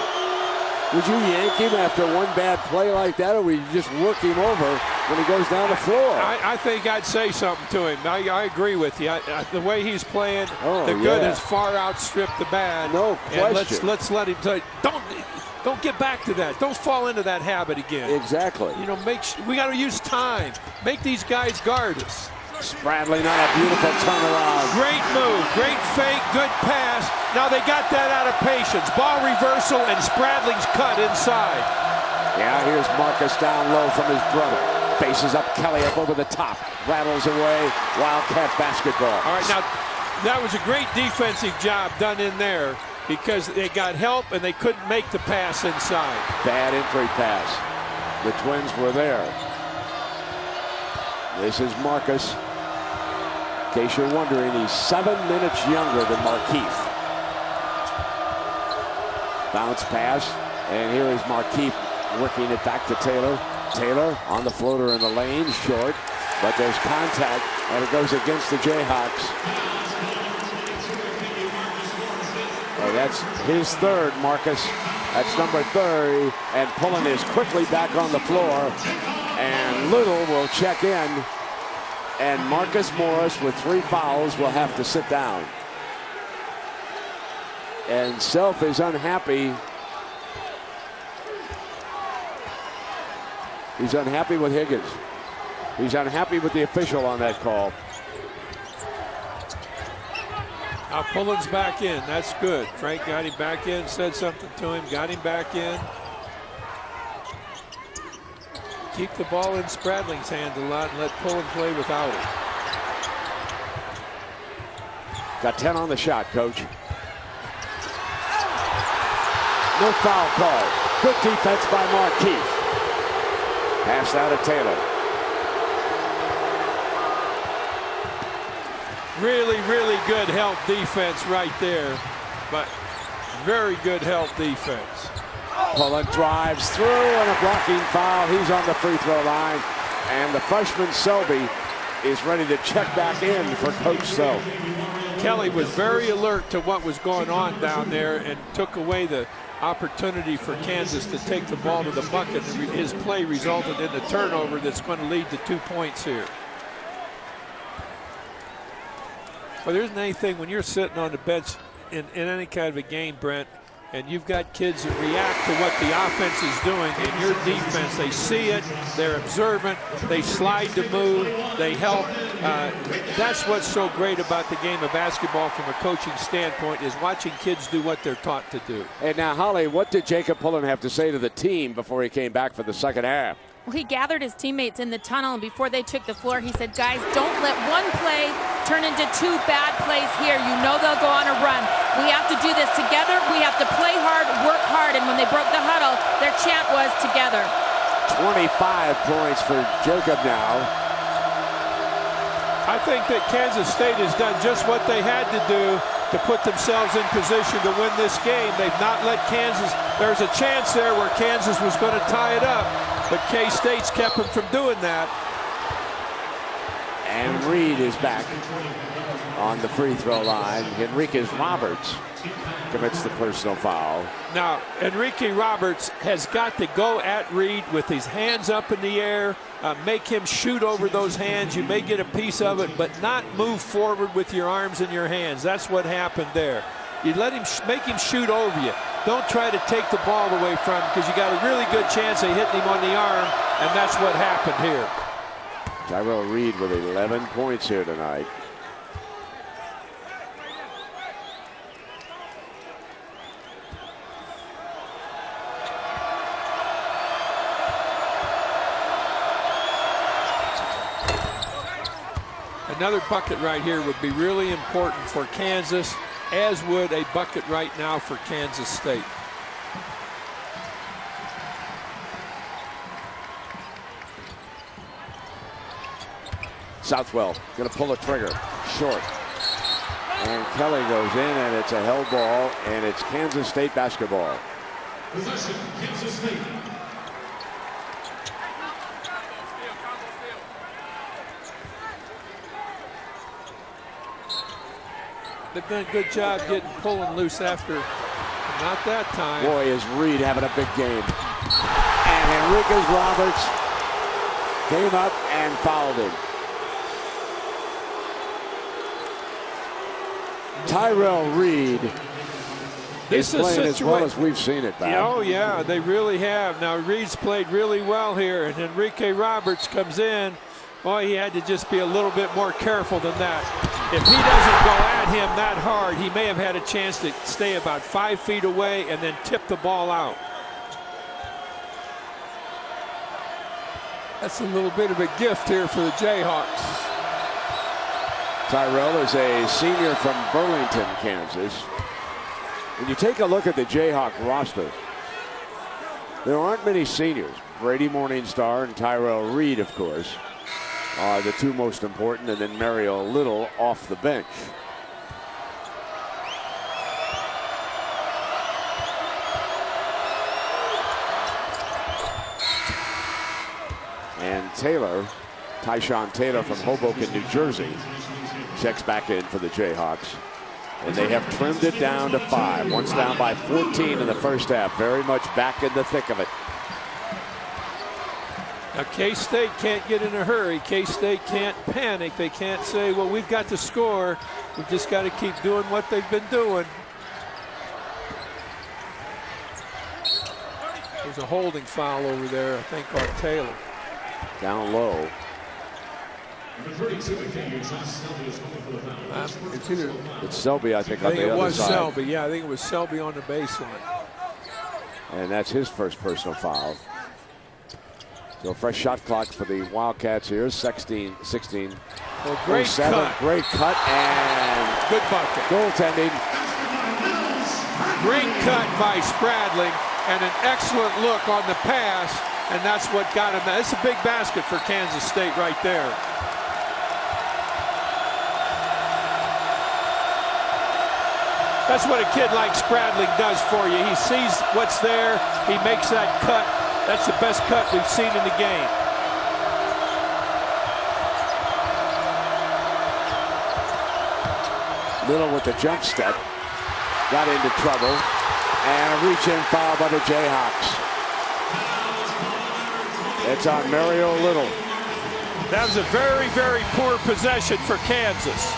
would you yank him after one bad play like that, or would you just work him over when he goes down the floor? I think I'd say something to him. I agree with you. The way he's playing, the good has far outstripped the bad. No question. And let's let him play. Don't get back to that. Don't fall into that habit again. Exactly. You know, we got to use time. Make these guys guard us. Spradling on a beautiful turnaround. Great move, great fake, good pass. Now they got that out of patience. Ball reversal and Spradling's cut inside. Yeah, here's Marcus down low from his brother. Faces up Kelly up over the top. Rattles away. Wildcat basketball. All right, now that was a great defensive job done in there because they got help and they couldn't make the pass inside. Bad entry pass. The Twins were there. This is Marcus. In case you're wondering, he's 7 minutes younger than Markieff. Bounce pass, and here is Markieff working it back to Taylor. Taylor on the floater in the lane, short, but there's contact, and it goes against the Jayhawks. Oh, that's his 3rd, Marcus. That's number 30, and Pullen is quickly back on the floor, and Little will check in. And Marcus Morris with 3 fouls will have to sit down. And Self is unhappy. He's unhappy with Higgins. He's unhappy with the official on that call. Now Pullen's back in. That's good. Frank got him back in, said something to him, got him back in. Keep the ball in Spradling's hand a lot and let Pullen play without it. Got 10 on the shot, Coach. No foul call. Good defense by Markieff. Pass out of Taylor. Really, really good help defense right there, but very good help defense. Pullen drives through and a blocking foul. He's on the free throw line. And the freshman Selby is ready to check back in for Coach Self. Kelly was very alert to what was going on down there and took away the opportunity for Kansas to take the ball to the bucket. His play resulted in the turnover that's going to lead to 2 points here. Well, there isn't anything when you're sitting on the bench in any kind of a game, Brent, and you've got kids that react to what the offense is doing, and your defense, they see it, they're observant, they slide to move, they help. That's what's so great about the game of basketball from a coaching standpoint, is watching kids do what they're taught to do. And now, Holly, what did Jacob Pullen have to say to the team before he came back for the second half? Well, he gathered his teammates in the tunnel, and before they took the floor, he said, guys, don't let one play turn into 2 bad plays here. You know they'll go on a run. We have to do this together. We have to play hard, work hard. And when they broke the huddle, their chant was together. 25 points for Jacob now. I think that Kansas State has done just what they had to do to put themselves in position to win this game. They've not let Kansas, there's a chance there where Kansas was going to tie it up, but K-State's kept them from doing that. And Reed is back on the free throw line. Enriquez Roberts commits the personal foul. Now, Enrique Roberts has got to go at Reed with his hands up in the air, make him shoot over those hands. You may get a piece of it, but not move forward with your arms and your hands. That's what happened there. You let him make him shoot over you. Don't try to take the ball away from him, because you got a really good chance of hitting him on the arm, and that's what happened here. Tyrell Reed with 11 points here tonight. Another bucket right here would be really important for Kansas, as would a bucket right now for Kansas State. Southwell going to pull a trigger. Short. And Kelly goes in, and it's a held ball, and it's Kansas State basketball. Possession, Kansas State. They've done a good job getting Pullen loose after. Not that time. Boy, is Reed having a big game. And Enriquez Roberts came up and fouled him. Tyrell Reed is playing as well as we've seen it, Bob. Oh, yeah, they really have. Now, Reed's played really well here, and Enrique Roberts comes in. Boy, he had to just be a little bit more careful than that. If he doesn't go at him that hard, he may have had a chance to stay about 5 feet away and then tip the ball out. That's a little bit of a gift here for the Jayhawks. Tyrell is a senior from Burlington, Kansas. When you take a look at the Jayhawk roster, there aren't many seniors. Brady Morningstar and Tyrell Reed, of course, are the two most important, and then Mario Little off the bench. And Taylor, Tyshawn Taylor from Hoboken, New Jersey, checks back in for the Jayhawks. And they have trimmed it down to 5. Once down by 14 in the first half. Very much back in the thick of it. Now, K-State can't get in a hurry. K-State can't panic. They can't say, well, we've got to score. We've just got to keep doing what they've been doing. There's a holding foul over there, I think, on Taylor. Down low. It's Selby, I think, on the other side. Selby. Yeah, I think it was Selby on the baseline. And that's his first personal foul. So fresh shot clock for the Wildcats here. 16. Well, great 07. cut. Great cut and good bucket. Goaltending. Great cut by Spradling and an excellent look on the pass, and that's what got him. That's a big basket for Kansas State right there. That's what a kid like Spradling does for you. He sees what's there. He makes that cut. That's the best cut we've seen in the game. Little with the jump step. Got into trouble. And a reach-in foul by the Jayhawks. It's on Mario Little. That was a very, very poor possession for Kansas.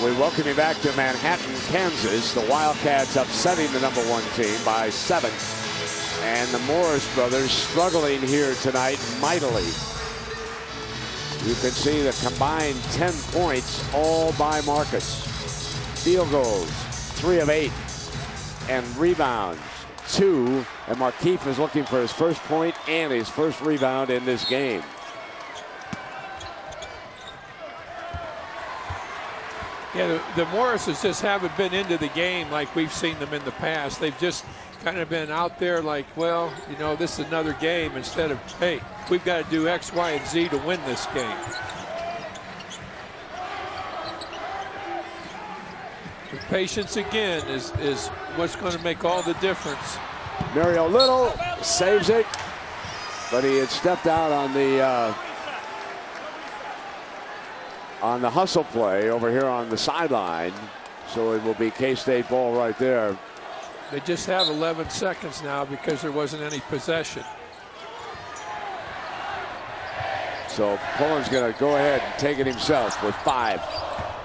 We welcome you back to Manhattan, Kansas. The Wildcats upsetting the #1 team by 7. And the Morris brothers struggling here tonight mightily. You can see the combined 10 points all by Marcus. Field goals, 3 of 8. And rebounds, 2. And Markieff is looking for his first point and his first rebound in this game. Yeah, the Morrises just haven't been into the game like we've seen them in the past. They've just kind of been out there like, well, you know, this is another game, instead of, hey, we've got to do X, Y, and Z to win this game. The patience again is what's going to make all the difference. Mario Little saves it, but he had stepped out on the hustle play over here on the sideline, so it will be K-State ball right there. They just have 11 seconds now because there wasn't any possession. So Pullen's going to go ahead and take it himself with 5.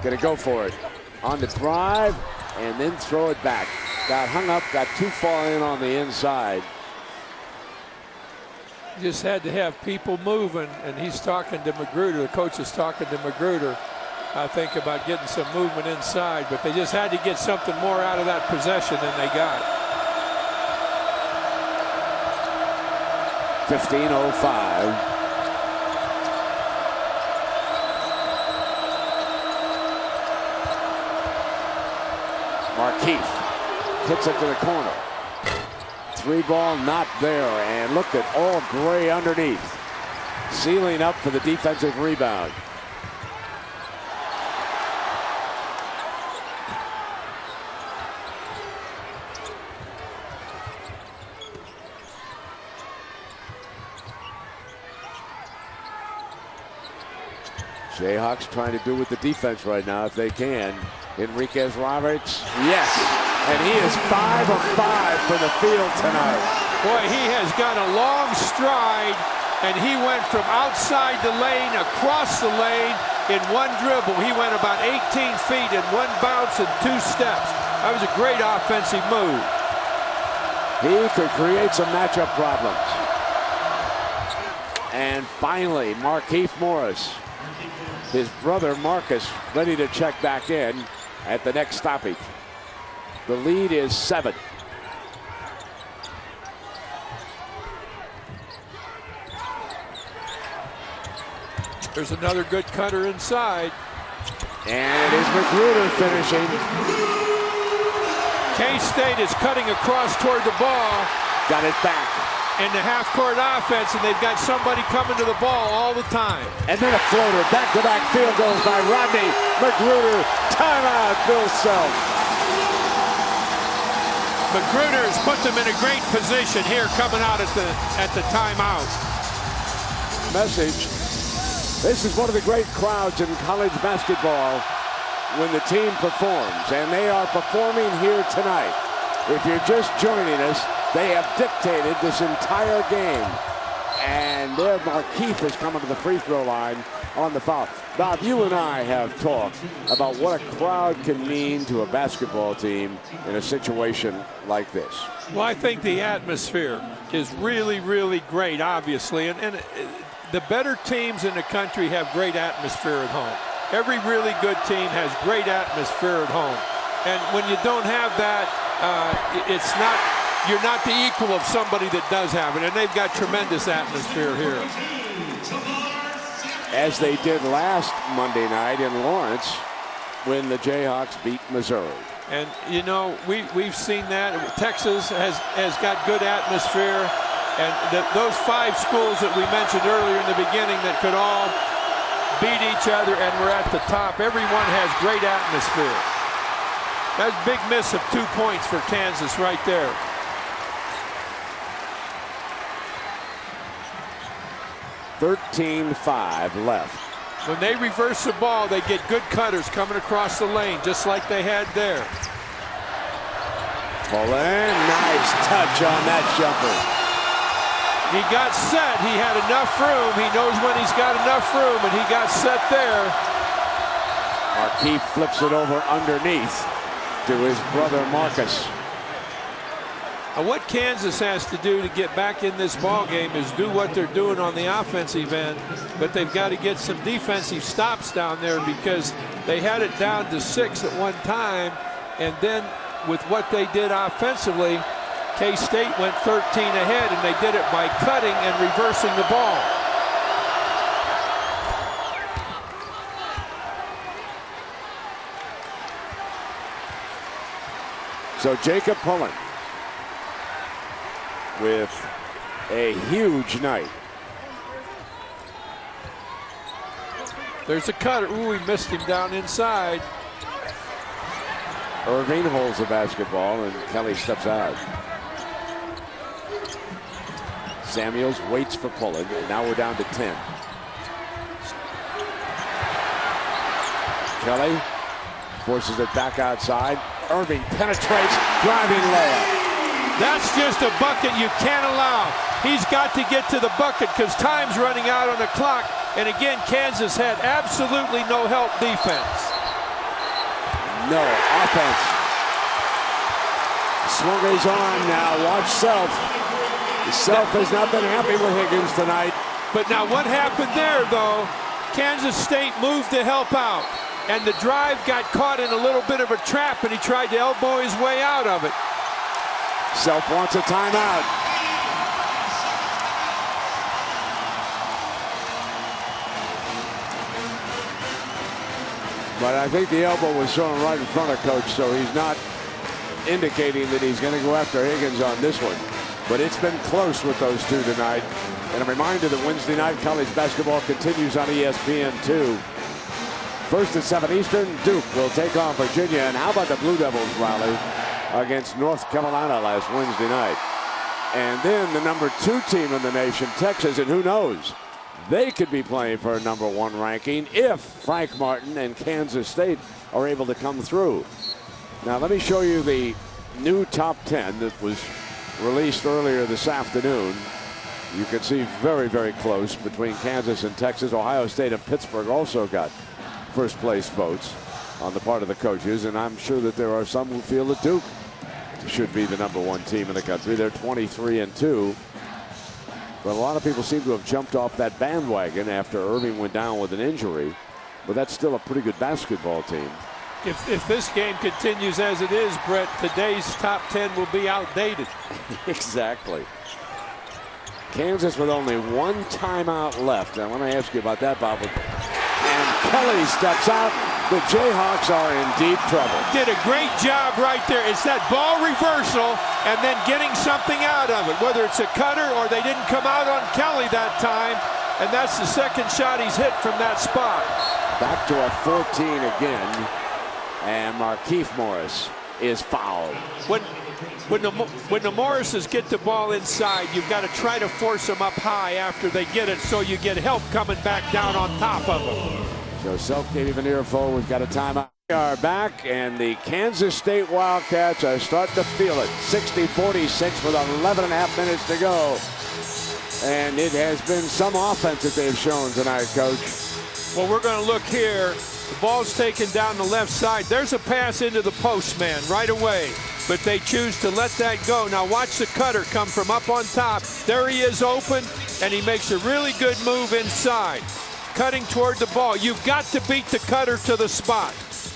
Going to go for it on the drive and then throw it back. Got hung up, got too far in on the inside. Just had to have people moving, and he's talking to Magruder. The coach is talking to Magruder, I think, about getting some movement inside, but they just had to get something more out of that possession than they got. 15:05. Markieff hits it to the corner. 3 ball not there, and look at all Gray underneath, sealing up for the defensive rebound. Jayhawks trying to do with the defense right now if they can. Enriquez Roberts, yes, and he is 5 of 5 for the field tonight. Boy, he has got a long stride, and he went from outside the lane across the lane in one dribble. He went about 18 feet in one bounce and 2 steps. That was a great offensive move. He could create some matchup problems. And finally, Markieff Morris, his brother Marcus, ready to check back in at the next stoppage. The lead is 7. There's another good cutter inside. And it is Magruder finishing. K-State is cutting across toward the ball. Got it back. In the half-court offense, and they've got somebody coming to the ball all the time. And then a floater. Back-to-back field goals by Rodney Magruder. Timeout, Bill Self. Magruder has put them in a great position here coming out at the timeout. Message. This is one of the great crowds in college basketball when the team performs, and they are performing here tonight. If you're just joining us, they have dictated this entire game. And there Markieff is coming to the free throw line on the foul. Bob, you and I have talked about what a crowd can mean to a basketball team in a situation like this. Well, I think the atmosphere is really, really great, obviously. And the better teams in the country have great atmosphere at home. Every really good team has great atmosphere at home. And when you don't have that, you're not the equal of somebody that does have it, and they've got tremendous atmosphere here. As they did last Monday night in Lawrence when the Jayhawks beat Missouri. And, you know, we've seen that. Texas has got good atmosphere, and those 5 schools that we mentioned earlier in the beginning that could all beat each other and were at the top, everyone has great atmosphere. That's a big miss of 2 points for Kansas right there. 13-5 left. When they reverse the ball, they get good cutters coming across the lane, just like they had there. Pullen, nice touch on that jumper. He got set. He had enough room. He knows when he's got enough room, and he got set there. Markeith flips it over underneath to his brother Marcus. What Kansas has to do to get back in this ball game is do what they're doing on the offensive end, but they've got to get some defensive stops down there because they had it down to 6 at one time, and then with what they did offensively, K-State went 13 ahead, and they did it by cutting and reversing the ball. So Jacob Pullen with a huge night. There's a cutter. Ooh, he missed him down inside. Irving holds the basketball and Kelly steps out. Samuels waits for Pullen, and now we're down to 10. Kelly forces it back outside. Irving penetrates, driving layup. That's just a bucket you can't allow. He's got to get to the bucket because time's running out on the clock. And again, Kansas had absolutely no help defense. No offense. Swung his arm now. Watch Self. Self has not been happy with Higgins tonight. But now what happened there, though? Kansas State moved to help out. And the drive got caught in a little bit of a trap, and he tried to elbow his way out of it. Self wants a timeout. But I think the elbow was thrown right in front of Coach, so he's not indicating that he's going to go after Higgins on this one. But it's been close with those two tonight. And a reminder that Wednesday night college basketball continues on ESPN2. First at 7 Eastern, Duke will take on Virginia. And how about the Blue Devils rally against North Carolina last Wednesday night? And then the number 2 team in the nation, Texas, and who knows, they could be playing for a number 1 ranking if Frank Martin and Kansas State are able to come through. Now let me show you the new top 10 that was released earlier this afternoon. You can see very, very close between Kansas and Texas. Ohio State and Pittsburgh also got first place votes on the part of the coaches, and I'm sure that there are some who feel that Duke should be the number 1 team in the country. They're 23-2, but a lot of people seem to have jumped off that bandwagon after Irving went down with an injury, but that's still a pretty good basketball team. If this game continues as it is, Brett, today's top 10 will be outdated. Exactly. Kansas with only 1 timeout left. I want to ask you about that, Bob. And Kelly steps out. The Jayhawks are in deep trouble. Did a great job right there. It's that ball reversal and then getting something out of it, whether it's a cutter or they didn't come out on Kelly that time. And that's the second shot he's hit from that spot. Back to a 14 again. And Markeith Morris is fouled. When the Morrises get the ball inside, you've got to try to force them up high after they get it so you get help coming back down on top of them. So Self gave an earful. We've got a timeout. We are back, and the Kansas State Wildcats are starting to feel it. 60-46 with 11.5 minutes to go. And it has been some offense that they've shown tonight, Coach. Well, we're going to look here. The ball's taken down the left side. There's a pass into the post man right away, but they choose to let that go. Now watch the cutter come from up on top. There he is open, and he makes a really good move inside, cutting toward the ball. You've got to beat the cutter to the spot.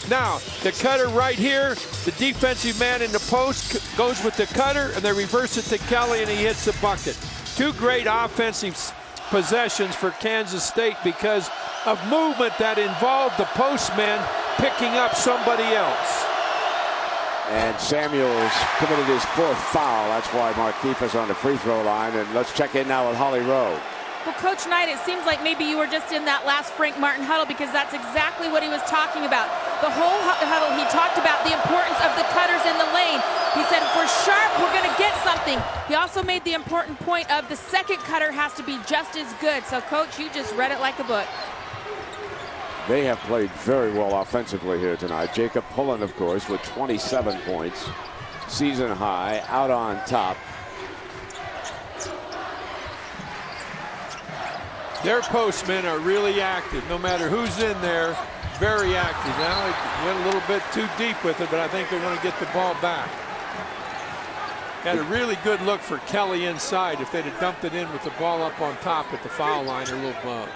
Now, the cutter right here, the defensive man in the post goes with the cutter, and they reverse it to Kelly, and he hits the bucket. 2 great offensive possessions for Kansas State because of movement that involved the postman picking up somebody else. And Samuels committed his 4th foul. That's why Markeith is on the free throw line. And let's check in now with Holly Rowe. Well, Coach Knight, it seems like maybe you were just in that last Frank Martin huddle because that's exactly what he was talking about. The whole huddle, he talked about the importance of the cutters in the lane. He said, if we're sharp, we're going to get something. He also made the important point of the second cutter has to be just as good. So, Coach, you just read it like a book. They have played very well offensively here tonight. Jacob Pullen, of course, with 27 points. Season high, out on top. Their postmen are really active, no matter who's in there. very active. Now he went a little bit too deep with it, but I think they're going to get the ball back. Had a really good look for Kelly inside. If they'd have dumped it in with the ball up on top at the foul line, or a little above.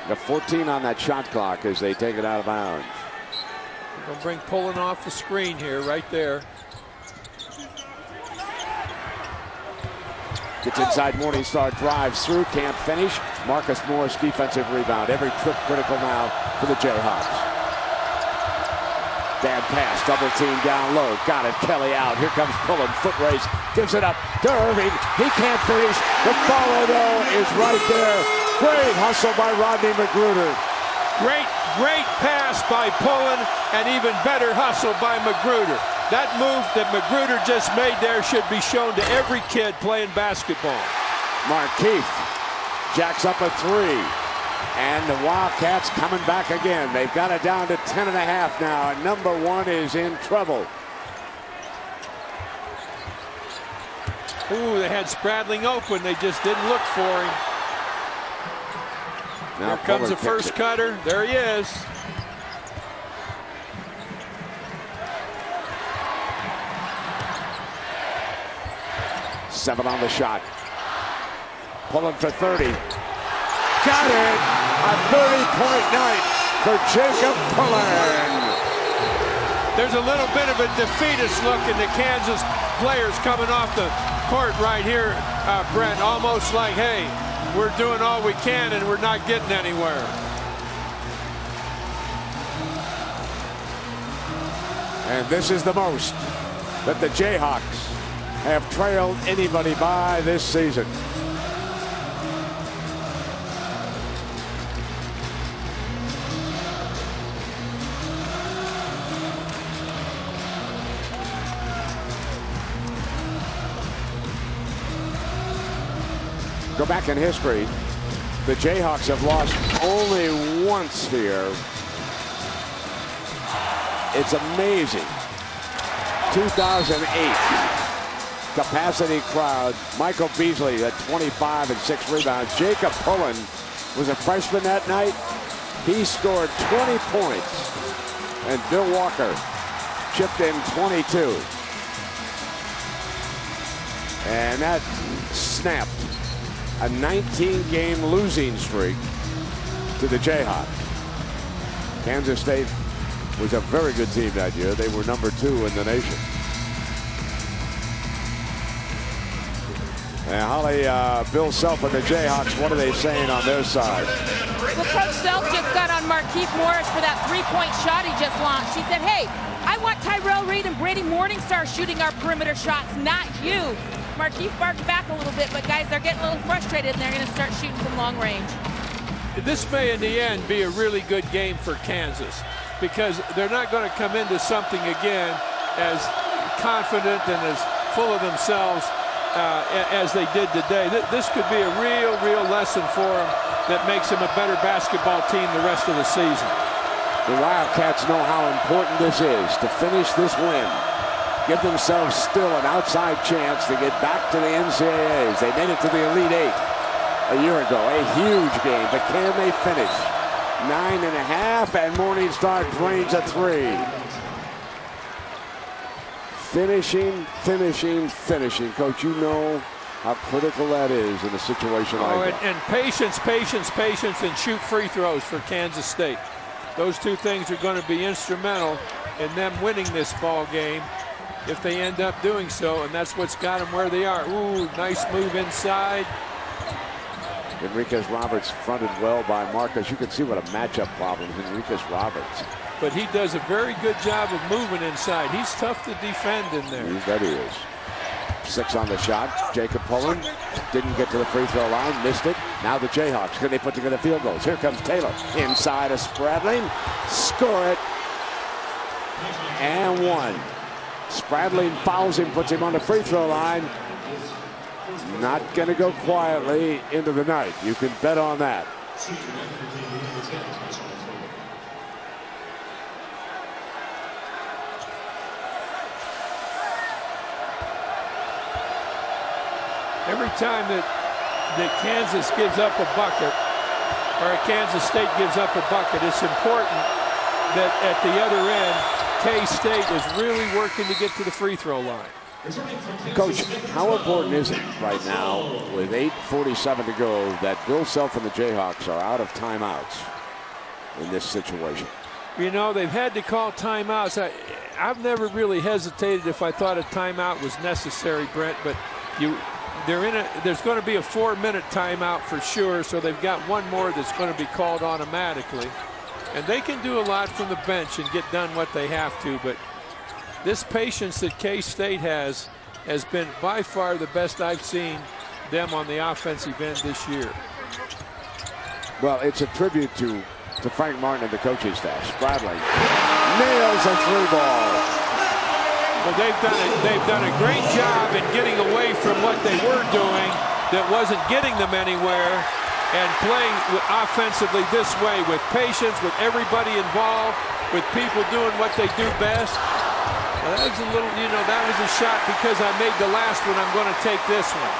Got 14 on that shot clock as they take it out of bounds. We're going to bring Pullen off the screen here, right there. Gets inside, Morningstar drives through, can't finish. Marcus Morris defensive rebound. Every trip critical now for the Jayhawks. Bad pass, double team down low. Got it, Kelly out. Here comes Pullen, foot race. Gives it up to Irving. He can't finish. The follow though is right there. Great hustle by Rodney Magruder. Great pass by Pullen, and even better hustle by Magruder. That move that Magruder just made there should be shown to every kid playing basketball. Markeith jacks up a three. And the Wildcats coming back again. They've got it down to 10.5 now. And number one is in trouble. Ooh, they had Spradling open. They just didn't look for him. Now Here comes the first cutter. There he is. Seven on the shot. Pulling for 30. Got it! A 30-point night for Jacob Pullen. There's a little bit of a defeatist look in the Kansas players coming off the court right here, Brent. Almost like, hey, we're doing all we can and we're not getting anywhere. And this is the most that the Jayhawks have trailed anybody by this season. Go back in history, the Jayhawks have lost only once here. It's amazing. 2008, capacity crowd. Michael Beasley at 25 and 6 rebounds. Jacob Pullen was a freshman that night. He scored 20 points, and Bill Walker chipped in 22. And that snapped a 19-game losing streak to the Jayhawks. Kansas State was a very good team that year. They were number 2 in the nation. And Holly, Bill Self and the Jayhawks, what are they saying on their side? Well, Coach Self just got on Markeith Morris for that three-point shot he just launched. He said, hey, I want Tyrell Reed and Brady Morningstar shooting our perimeter shots, not you. Markeith barked back a little bit, but guys, they're getting a little frustrated and they're going to start shooting from long range. This may in the end be a really good game for Kansas, because they're not going to come into something again as confident and as full of themselves as they did today. This could be a real lesson for them that makes them a better basketball team the rest of the season. The Wildcats know how important this is to finish this win. Give themselves still an outside chance to get back to the NCAAs. They made it to the Elite Eight a year ago. A huge game, but can they finish? 9.5, and Morningstar drains a 3. Finishing. Coach, you know how critical that is in a situation like that. And patience, and shoot free throws for Kansas State. Those two things are going to be instrumental in them winning this ball game if they end up doing so, and that's what's got them where they are. Ooh, nice move inside. Enriquez Roberts fronted well by Marcus. You can see what a matchup problem is Enriquez Roberts. But he does a very good job of moving inside. He's tough to defend in there. You bet he is. 6 on the shot. Jacob Pullen didn't get to the free throw line, missed it. Now the Jayhawks, can they put together field goals? Here comes Taylor. Inside of Spradling. Score it. And 1. Spradling fouls him, puts him on the free throw line. Not going to go quietly into the night. You can bet on that. Every time that Kansas gives up a bucket, or Kansas State gives up a bucket, it's important that at the other end, K-State is really working to get to the free throw line. Coach, how important is it right now with 8:47 to go that Bill Self and the Jayhawks are out of timeouts in this situation? You know, they've had to call timeouts. I've never really hesitated if I thought a timeout was necessary, Brent, but there's going to be a 4-minute timeout for sure, so they've got one more that's going to be called automatically. And they can do a lot from the bench and get done what they have to, but this patience that K-State has been by far the best I've seen them on the offensive end this year. Well, it's a tribute to Frank Martin and the coaching staff. Bradley nails a 3-ball. Well, they've done a great job in getting away from what they were doing that wasn't getting them anywhere, and playing offensively this way with patience, with everybody involved, with people doing what they do best. Well, that was a little, that was a shot because I made the last one. I'm going to take this one.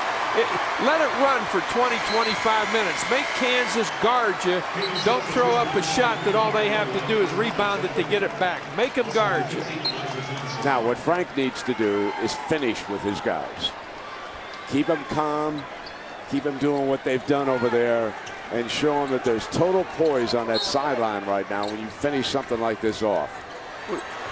Let it run for 20, 25 minutes. Make Kansas guard you. Don't throw up a shot that all they have to do is rebound it to get it back. Make them guard you. Now, what Frank needs to do is finish with his guys. Keep them calm. Keep them doing what they've done over there and show them that there's total poise on that sideline right now when you finish something like this off.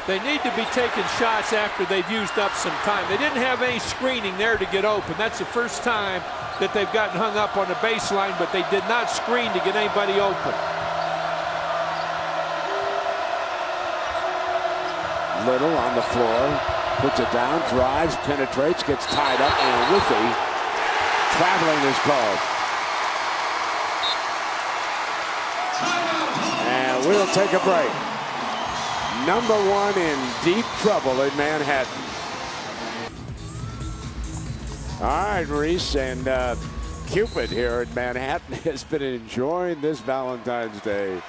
They need to be taking shots after they've used up some time. They didn't have any screening there to get open. That's the first time that they've gotten hung up on the baseline, but they did not screen to get anybody open. Little on the floor, puts it down, drives, penetrates, gets tied up, and Withy, traveling is called. And we'll take a break. Number one in deep trouble in Manhattan. All right, Maurice, and Cupid here in Manhattan has been enjoying this Valentine's Day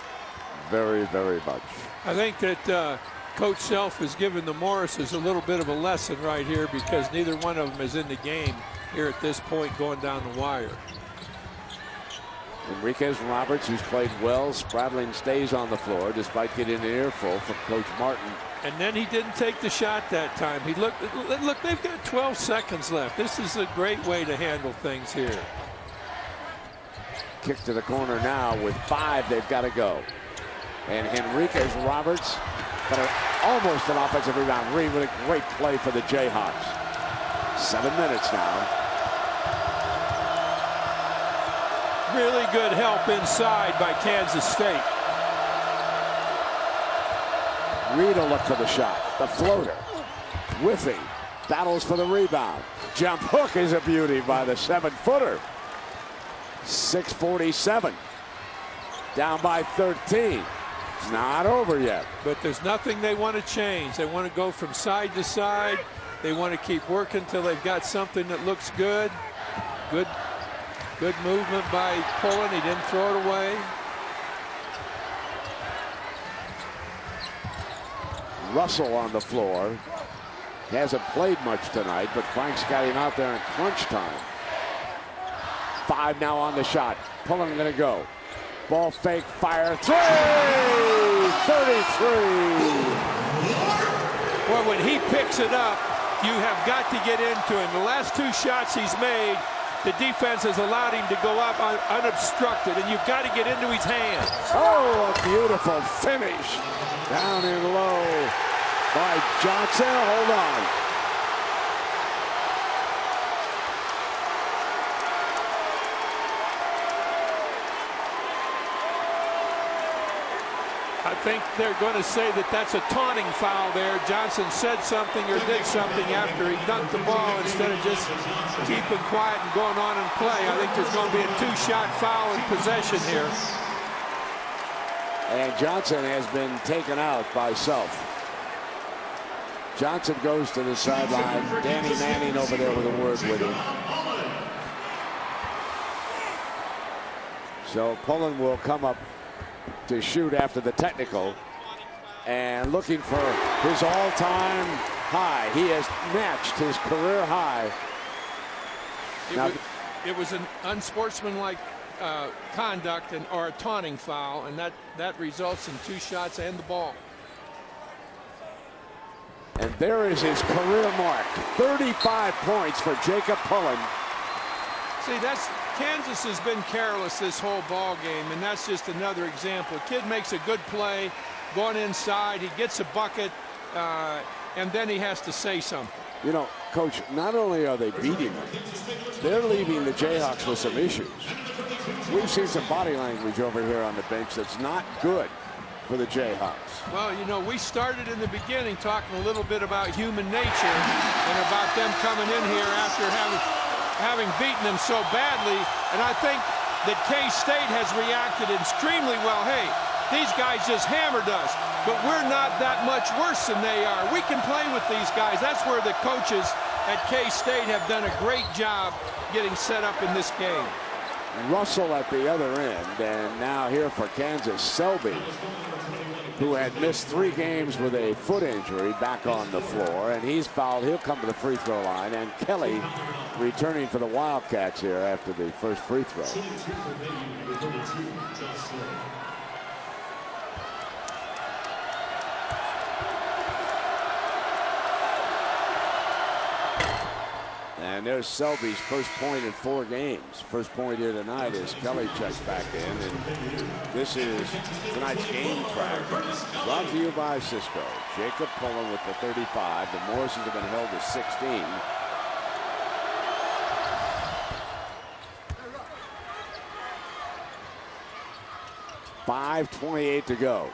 very, very much. I think that Coach Self has given the Morrises a little bit of a lesson right here because neither one of them is in the game here at this point going down the wire. Enriquez Roberts, who's played well, Spradling stays on the floor despite getting an earful from Coach Martin. And then he didn't take the shot that time. He look, they've got 12 seconds left. This is a great way to handle things here. Kick to the corner now with 5. They've got to go. And Enriquez Roberts got almost an offensive rebound. Really great play for the Jayhawks. 7 minutes now. Really good help inside by Kansas State. Reed will look for the shot. The floater. Withy battles for the rebound. Jump hook is a beauty by the 7-footer. 6:47. Down by 13. It's not over yet. But there's nothing they want to change. They want to go from side to side. They want to keep working until they've got something that looks good. Good movement by Pullen. He didn't throw it away. Russell on the floor. He hasn't played much tonight, but Frank's got him out there in crunch time. 5 now on the shot. Pullen gonna go. Ball fake, fire, 3! 33! Well, when he picks it up, you have got to get into him. The last 2 shots he's made, the defense has allowed him to go up unobstructed, and you've got to get into his hands. Oh, a beautiful finish. Down in low by Johnson. Hold on. I think they're going to say that that's a taunting foul there. Johnson said something or did something after he dunked the ball instead of just keeping quiet and going on and play. I think there's going to be a 2-shot foul in possession here. And Johnson has been taken out by Self. Johnson goes to the sideline. Danny Manning over there with a word with him. So Pullen will come up to shoot after the technical and looking for his all-time high. He has matched his career high. It was an unsportsmanlike conduct or a taunting foul, and that results in 2 shots and the ball. And there is his career mark, 35 points for Jacob Pullen. See, Kansas has been careless this whole ball game, and that's just another example. A kid makes a good play, going inside, he gets a bucket, and then he has to say something. You know, Coach, not only are they beating them, they're leaving the Jayhawks with some issues. We've seen some body language over here on the bench that's not good for the Jayhawks. Well, you know, we started in the beginning talking a little bit about human nature and about them coming in here after having beaten them so badly, and I think that K-State has reacted extremely well. Hey, these guys just hammered us, but we're not that much worse than they are. We can play with these guys. That's where the coaches at K-State have done a great job getting set up in this game. Russell at the other end, and now here for Kansas, Selby, who had missed 3 games with a foot injury, back on the floor, and he's fouled. He'll come to the free throw line, and Kelly returning for the Wildcats here after the first free throw. And there's Selby's first point in 4 games. First point here tonight as Kelly checks back in. And this is tonight's game track. Brought to you by Cisco. Jacob Pullen with the 35. The Morrisons have been held to 16. .5:28 to go.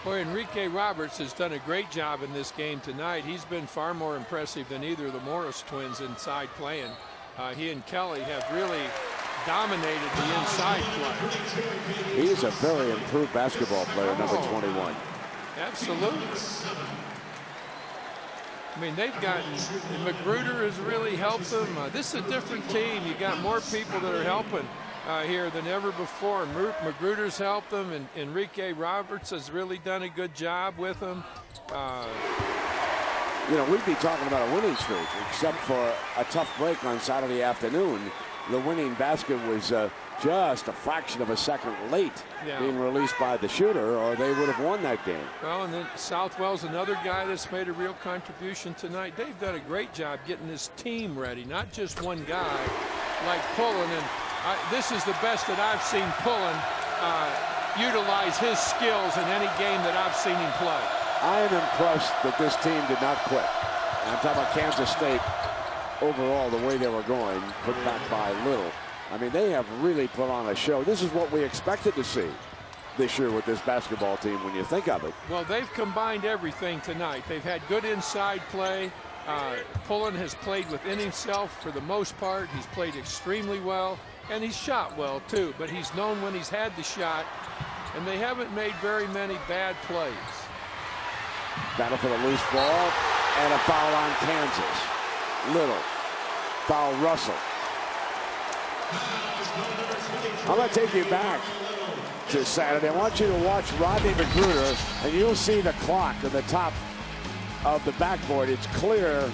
Boy, Enrique Roberts has done a great job in this game tonight. He's been far more impressive than either of the Morris twins inside playing. He and Kelly have really dominated the inside play. He is a very improved basketball player, number 21. Absolutely. I mean, they've gotten, Magruder has really helped them. This is a different team. You got more people that are helping here than ever before. Magruder's helped them, and Enrique Roberts has really done a good job with them. You know, we'd be talking about a winning streak, except for a tough break on Saturday afternoon. The winning basket was just a fraction of a second late being released by the shooter, or they would have won that game. Well, and then Southwell's another guy that's made a real contribution tonight. They've done a great job getting this team ready, not just one guy like Pullen. And this is the best that I've seen Pullen utilize his skills in any game that I've seen him play. I am impressed that this team did not quit. And I'm talking about Kansas State overall, the way they were going, put back by little. I mean, they have really put on a show. This is what we expected to see this year with this basketball team when you think of it. Well, they've combined everything tonight. They've had good inside play. Pullen has played within himself for the most part. He's played extremely well, and he's shot well too, but he's known when he's had the shot, and they haven't made very many bad plays. Battle for the loose ball, and a foul on Kansas. Little. Foul Russell. I'm going to take you back to Saturday. I want you to watch Rodney Magruder, and you'll see the clock at the top of the backboard. It's clear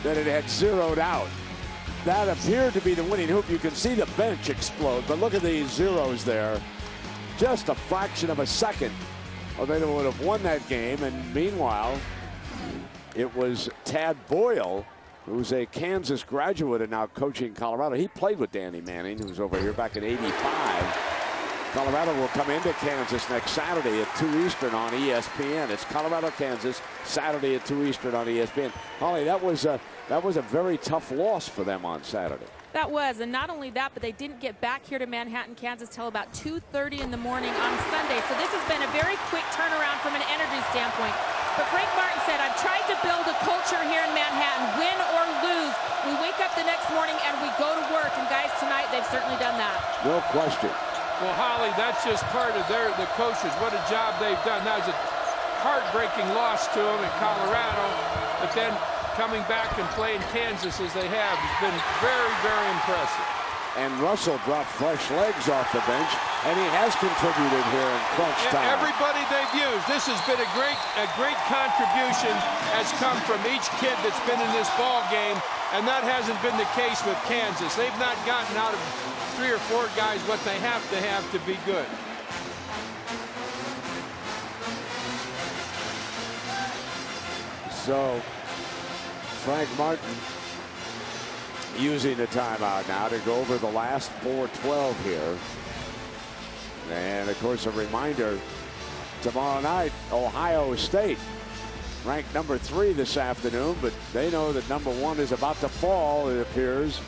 that it had zeroed out. That appeared to be the winning hoop. You can see the bench explode, but look at these zeros there. Just a fraction of a second, or they would have won that game. And meanwhile, it was Tad Boyle, who's a Kansas graduate and now coaching Colorado. He played with Danny Manning, who was over here back in '85. Colorado will come into Kansas next Saturday at 2 Eastern on ESPN. It's Colorado, Kansas, Saturday at 2 Eastern on ESPN. Holly, that was a very tough loss for them on Saturday. That was, and not only that, but they didn't get back here to Manhattan, Kansas till about 2:30 in the morning on Sunday. So this has been a very quick turnaround from an energy standpoint. But Frank Martin said, I've tried to build a culture here in Manhattan, win or lose. We wake up the next morning and we go to work. And guys, tonight they've certainly done that. No question. Well, Holly, that's just part of the coaches. What a job they've done. That was a heartbreaking loss to them in Colorado, but then coming back and playing Kansas as they have has been very, very impressive. And Russell brought fresh legs off the bench, and he has contributed here in crunch time. Everybody they've used, this has been a great contribution has come from each kid that's been in this ball game, and that hasn't been the case with Kansas. They've not gotten out of 3 or 4 guys what they have to be good. So Frank Martin using the timeout now to go over the last 4:12 here. And of course, a reminder, tomorrow night, Ohio State ranked number 3 this afternoon, but they know that number 1 is about to fall, it appears.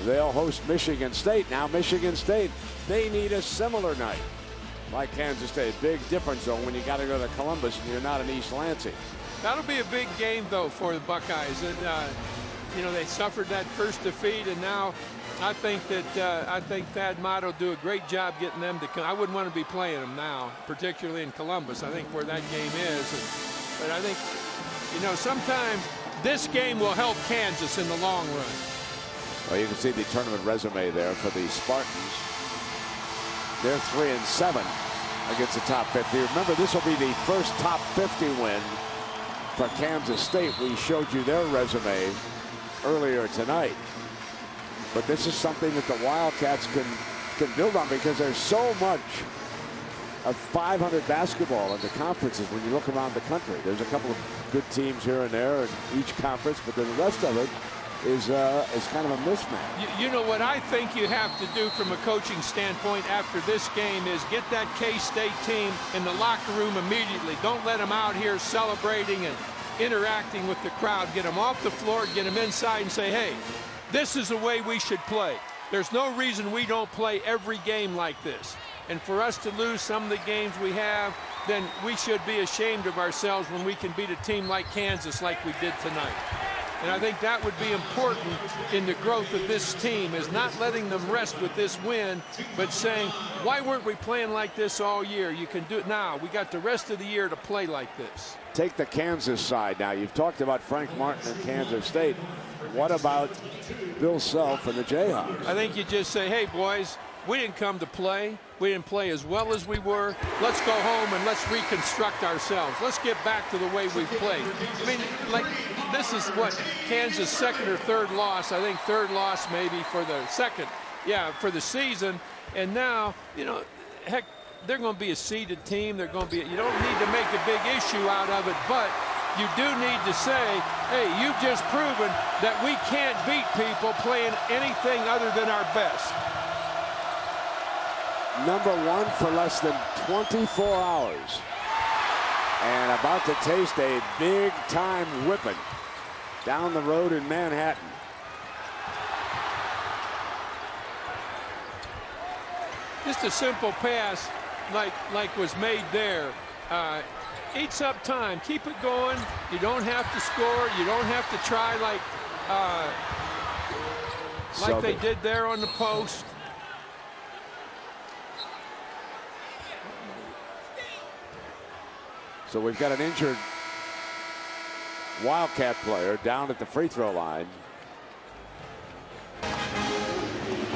They'll host Michigan State. Now Michigan State, they need a similar night like Kansas State. Big difference though when you got to go to Columbus and you're not in East Lansing. That'll be a big game though for the Buckeyes. And, you know, they suffered that first defeat, and now I think Thad Matta will do a great job getting them to come. I wouldn't want to be playing them now, particularly in Columbus. I think where that game is. But I think, you know, sometimes this game will help Kansas in the long run. Well, you can see the tournament resume there for the Spartans. They're 3-7 against the top 50. Remember, this will be the first top 50 win for Kansas State. We showed you their resume earlier tonight. But this is something that the Wildcats can build on, because there's so much of 500 basketball in the conferences when you look around the country. There's a couple of good teams here and there in each conference, but then the rest of it is kind of a mismatch. You know what I think you have to do from a coaching standpoint after this game is get that K-State team in the locker room immediately. Don't let them out here celebrating and interacting with the crowd. Get them off the floor, get them inside and say, hey, this is the way we should play. There's no reason we don't play every game like this. And for us to lose some of the games we have, then we should be ashamed of ourselves when we can beat a team like Kansas like we did tonight. And I think that would be important in the growth of this team, is not letting them rest with this win, but saying, why weren't we playing like this all year? You can do it now. We got the rest of the year to play like this. Take the Kansas side now. You've talked about Frank Martin and Kansas State. What about Bill Self and the Jayhawks? I think you just say, hey, boys, we didn't come to play. We didn't play as well as we were. Let's go home and let's reconstruct ourselves. Let's get back to the way we played. I mean, like, this is what, Kansas' second or third loss. I think third loss maybe for the second, for the season. And now, you know, heck, they're going to be a seeded team. They're going to be, you don't need to make a big issue out of it, but you do need to say, hey, you've just proven that we can't beat people playing anything other than our best. Number 1 for less than 24 hours. And about to taste a big-time whipping down the road in Manhattan. Just a simple pass like was made there. Eats up time. Keep it going. You don't have to score. You don't have to try like they did there on the post. So we've got an injured Wildcat player down at the free throw line.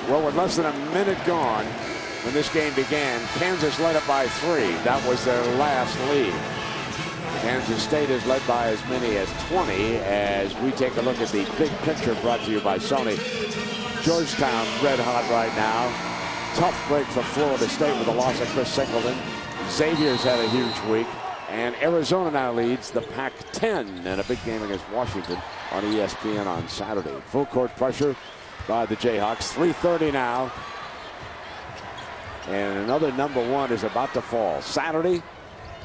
Well, with less than a minute gone when this game began, Kansas led it by 3. That was their last lead. Kansas State is led by as many as 20 as we take a look at the big picture brought to you by Sony. Georgetown red hot right now. Tough break for Florida State with the loss of Chris Singleton. Xavier's had a huge week. And Arizona now leads the Pac-10 in a big game against Washington on ESPN on Saturday. Full court pressure by the Jayhawks. 3:30 now. And another number 1 is about to fall. Saturday,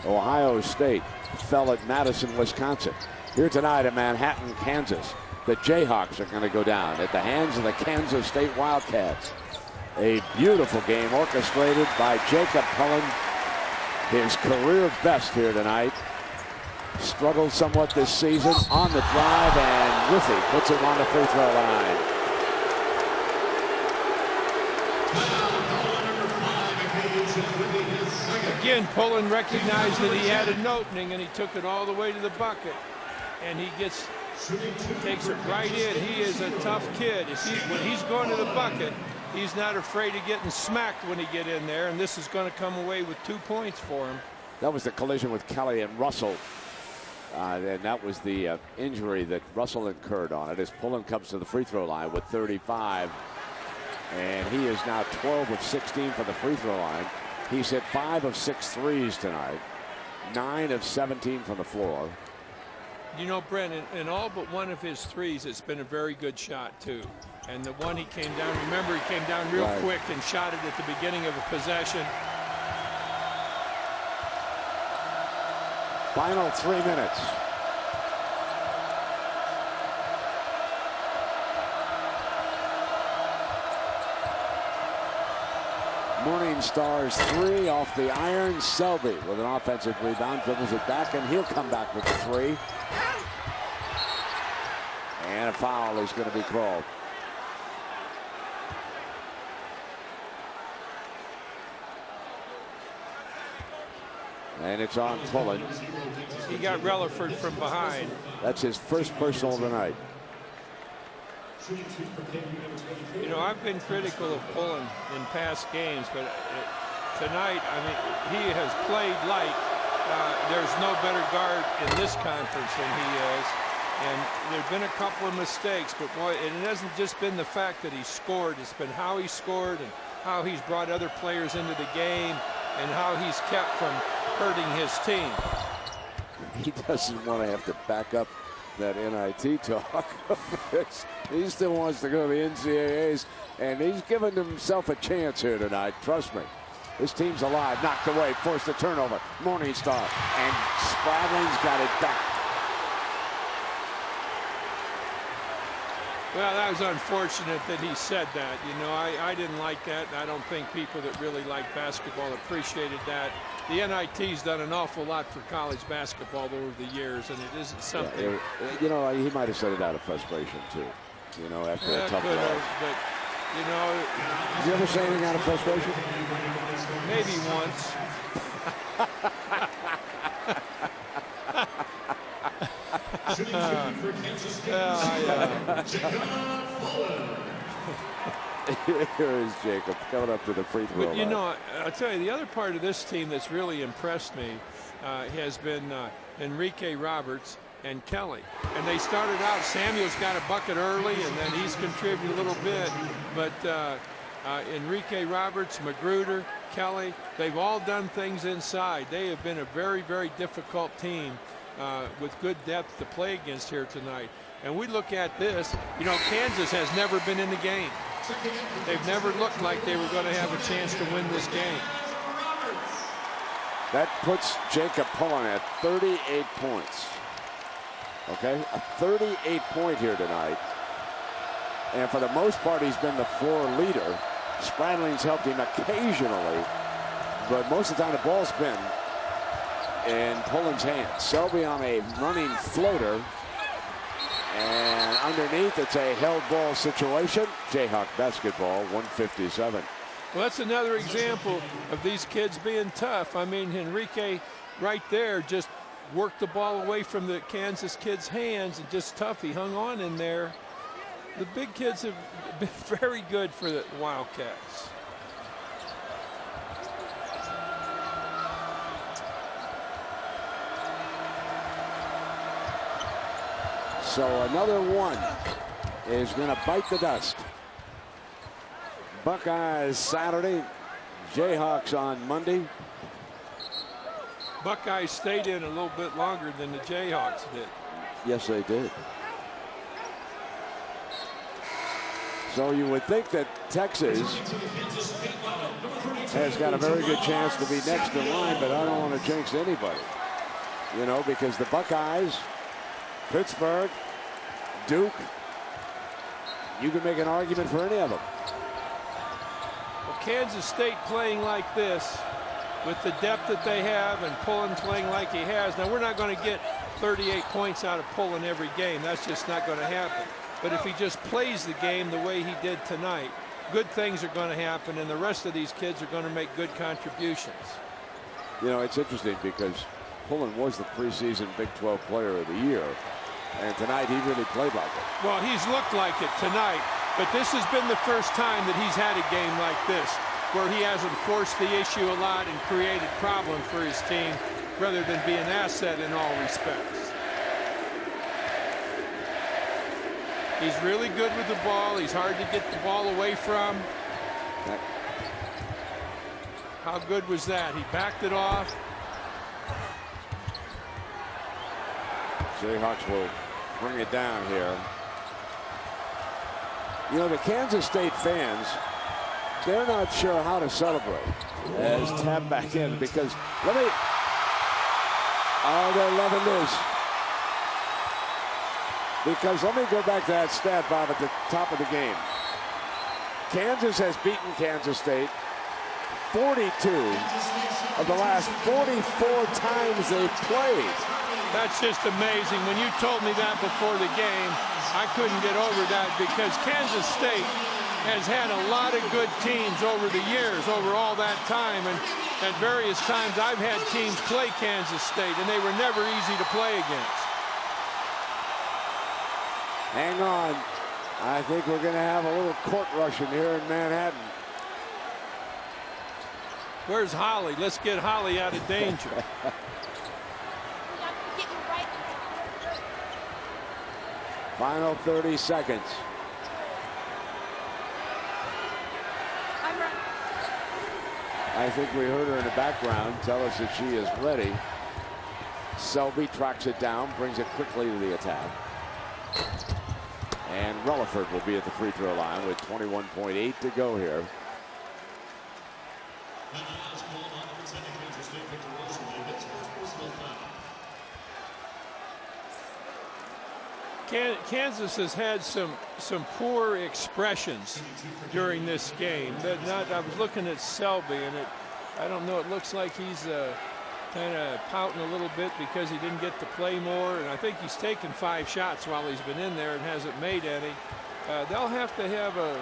Ohio State fell at Madison, Wisconsin. Here tonight in Manhattan, Kansas, the Jayhawks are going to go down at the hands of the Kansas State Wildcats. A beautiful game orchestrated by Jacob Cullen. His career best here tonight. Struggled somewhat this season on the drive, and Withy puts him on the free throw line. Again, Pullen recognized that he had an opening, and he took it all the way to the bucket. And he takes it right in. He is a tough kid. When he's going to the bucket, he's not afraid of getting smacked when he get in there, and this is going to come away with 2 points for him. That was the collision with Kelly and Russell. And that was the injury that Russell incurred on it as Pullen comes to the free throw line with 35. And he is now 12 of 16 from the free throw line. He's hit 5 of 6 threes tonight. 9 of 17 from the floor. You know, Brent, in all but one of his threes, it's been a very good shot, too. And the one he came down, remember, he came down real quick and shot it at the beginning of a possession. Final 3 minutes. Morning Stars 3 off the iron. Selby with an offensive rebound, dribbles it back, and he'll come back with the 3. And a foul is going to be called. And it's on Pullen. He got Relaford from behind. That's his first personal tonight. You know, I've been critical of Pullen in past games, but tonight, I mean, he has played like there's no better guard in this conference than he is. And there have been a couple of mistakes, but boy, it hasn't just been the fact that he scored. It's been how he scored and how he's brought other players into the game and how he's kept from hurting his team. He doesn't want to have to back up that NIT talk. He still wants to go to the NCAAs, and he's given himself a chance here tonight. Trust me. This team's alive. Knocked away. Forced a turnover. Morningstar. And Spradling's got it back. Well, that was unfortunate that he said that. You know, I didn't like that. I don't think people that really like basketball appreciated that. The NIT's done an awful lot for college basketball over the years, and it isn't something. Yeah, you know, he might have said it out of frustration, too. You know, after a tough loss. But, you know. Did you ever say anything out of frustration? Maybe once. Here is Jacob coming up to the free throw line. But you know, I'll tell you, the other part of this team that's really impressed me has been Enrique Roberts and Kelly. And they started out, Samuel's got a bucket early, and then he's contributed a little bit. But Enrique Roberts, Magruder, Kelly, they've all done things inside. They have been a very, very difficult team with good depth to play against here tonight. And we look at this, you know, Kansas has never been in the game. They've never looked like they were going to have a chance to win this game. That puts Jacob Pullen at 38 points. Okay, a 38-point here tonight. And for the most part, he's been the floor leader. Spradling's helped him occasionally, but most of the time the ball's been in Pullen's hands. Selby on a running floater. And underneath, it's a held ball situation. Jayhawk basketball, 157. Well, that's another example of these kids being tough. I mean, Enrique right there just worked the ball away from the Kansas kid's hands and just tough. He hung on in there. The big kids have been very good for the Wildcats. So another one is going to bite the dust. Buckeyes Saturday, Jayhawks on Monday. Buckeyes stayed in a little bit longer than the Jayhawks did. Yes, they did. So you would think that Texas has got a very good chance to be next in line, but I don't want to jinx anybody. You know, because the Buckeyes, Pittsburgh, Duke, you can make an argument for any of them. Well, Kansas State playing like this with the depth that they have and Pullen playing like he has. Now, we're not going to get 38 points out of Pullen every game. That's just not going to happen. But if he just plays the game the way he did tonight, good things are going to happen, and the rest of these kids are going to make good contributions. You know, it's interesting because Pullen was the preseason Big 12 Player of the Year, and tonight he really played like it. Well, he's looked like it tonight. But this has been the first time that he's had a game like this, where he hasn't forced the issue a lot and created problems for his team, rather than be an asset in all respects. He's really good with the ball. He's hard to get the ball away from. How good was that? He backed it off. Jayhawks will bring it down here. You know, the Kansas State fans, they're not sure how to celebrate as tap back in, because they're loving this. Because let me go back to that stat, Bob, at the top of the game. Kansas has beaten Kansas State 42 of the last 44 times they've played. That's just amazing. When you told me that before the game, I couldn't get over that, because Kansas State has had a lot of good teams over the years, over all that time. And at various times, I've had teams play Kansas State, and they were never easy to play against. Hang on. I think we're going to have a little court rushing here in Manhattan. Where's Holly? Let's get Holly out of danger. Final 30 seconds. I think we heard her in the background tell us that she is ready. Selby tracks it down, brings it quickly to the attack. And Rutherford will be at the free throw line with 21.8 to go here. Kansas has had some poor expressions during this game. I was looking at Selby, and I don't know, it looks like he's kind of pouting a little bit because he didn't get to play more, and I think he's taken 5 shots while he's been in there and hasn't made any. They'll have to have a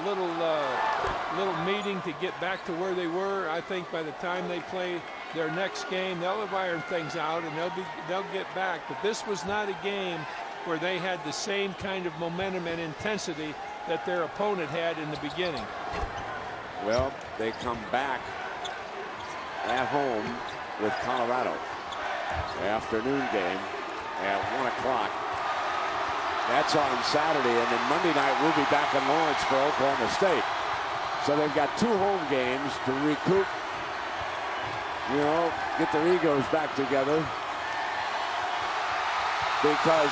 little meeting to get back to where they were. I think by the time they play their next game, they'll have ironed things out and they'll get back. But this was not a game where they had the same kind of momentum and intensity that their opponent had in the beginning. Well, they come back at home with Colorado. Afternoon game at 1 o'clock. That's on Saturday, and then Monday night we'll be back in Lawrence for Oklahoma State. So they've got 2 home games to recoup, you know, get their egos back together, because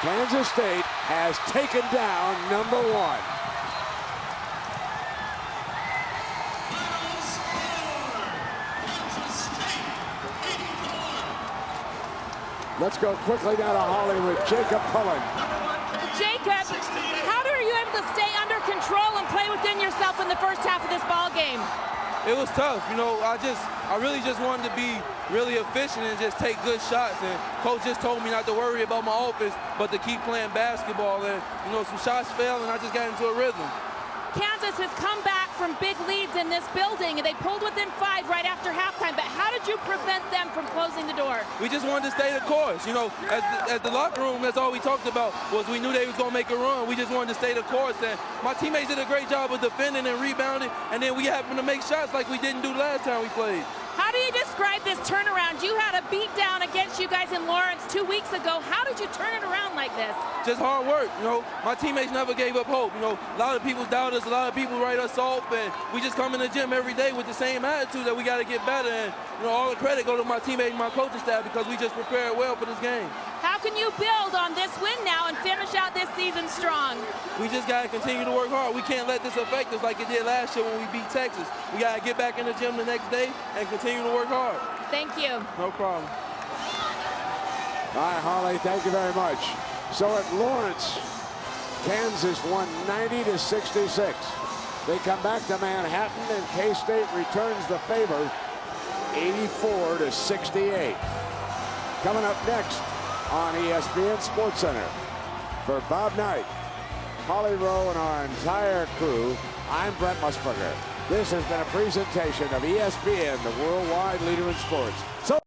Kansas State has taken down number 1. Let's go quickly down to Hollywood. Jacob Pullen. Jacob, how are you able to stay under control and play within yourself in the first half of this ball game? It was tough. You know, I really just wanted to be really efficient and just take good shots. And coach just told me not to worry about my offense, but to keep playing basketball. And, you know, some shots fell, and I just got into a rhythm. Kansas has come back from big leads in this building, and they pulled within 5 right after halftime. But how did you prevent them from closing the door? We just wanted to stay the course. You know, as the locker room, that's all we talked about, was we knew they was going to make a run. We just wanted to stay the course. And my teammates did a great job of defending and rebounding, and then we happened to make shots like we didn't do last time we played. How do you describe this turnaround? You had a beat down against you guys in Lawrence 2 weeks ago. How did you turn it around like this? Just hard work. You know, my teammates never gave up hope. You know, a lot of people doubt us, a lot of people write us off, and we just come in the gym every day with the same attitude that we got to get better. And, you know, all the credit go to my teammates and my coaching staff, because we just prepared well for this game. How can you build on this win now and finish out this season strong? We just got to continue to work hard. We can't let this affect us like it did last year when we beat Texas. We got to get back in the gym the next day and continue to work hard. Thank you. No problem. All right, Holly, thank you very much. So at Lawrence, Kansas won 90-66. They come back to Manhattan, and K-State returns the favor 84-68. Coming up next on ESPN SportsCenter. For Bob Knight, Holly Rowe, and our entire crew, I'm Brent Musburger. This has been a presentation of ESPN, the worldwide leader in sports. So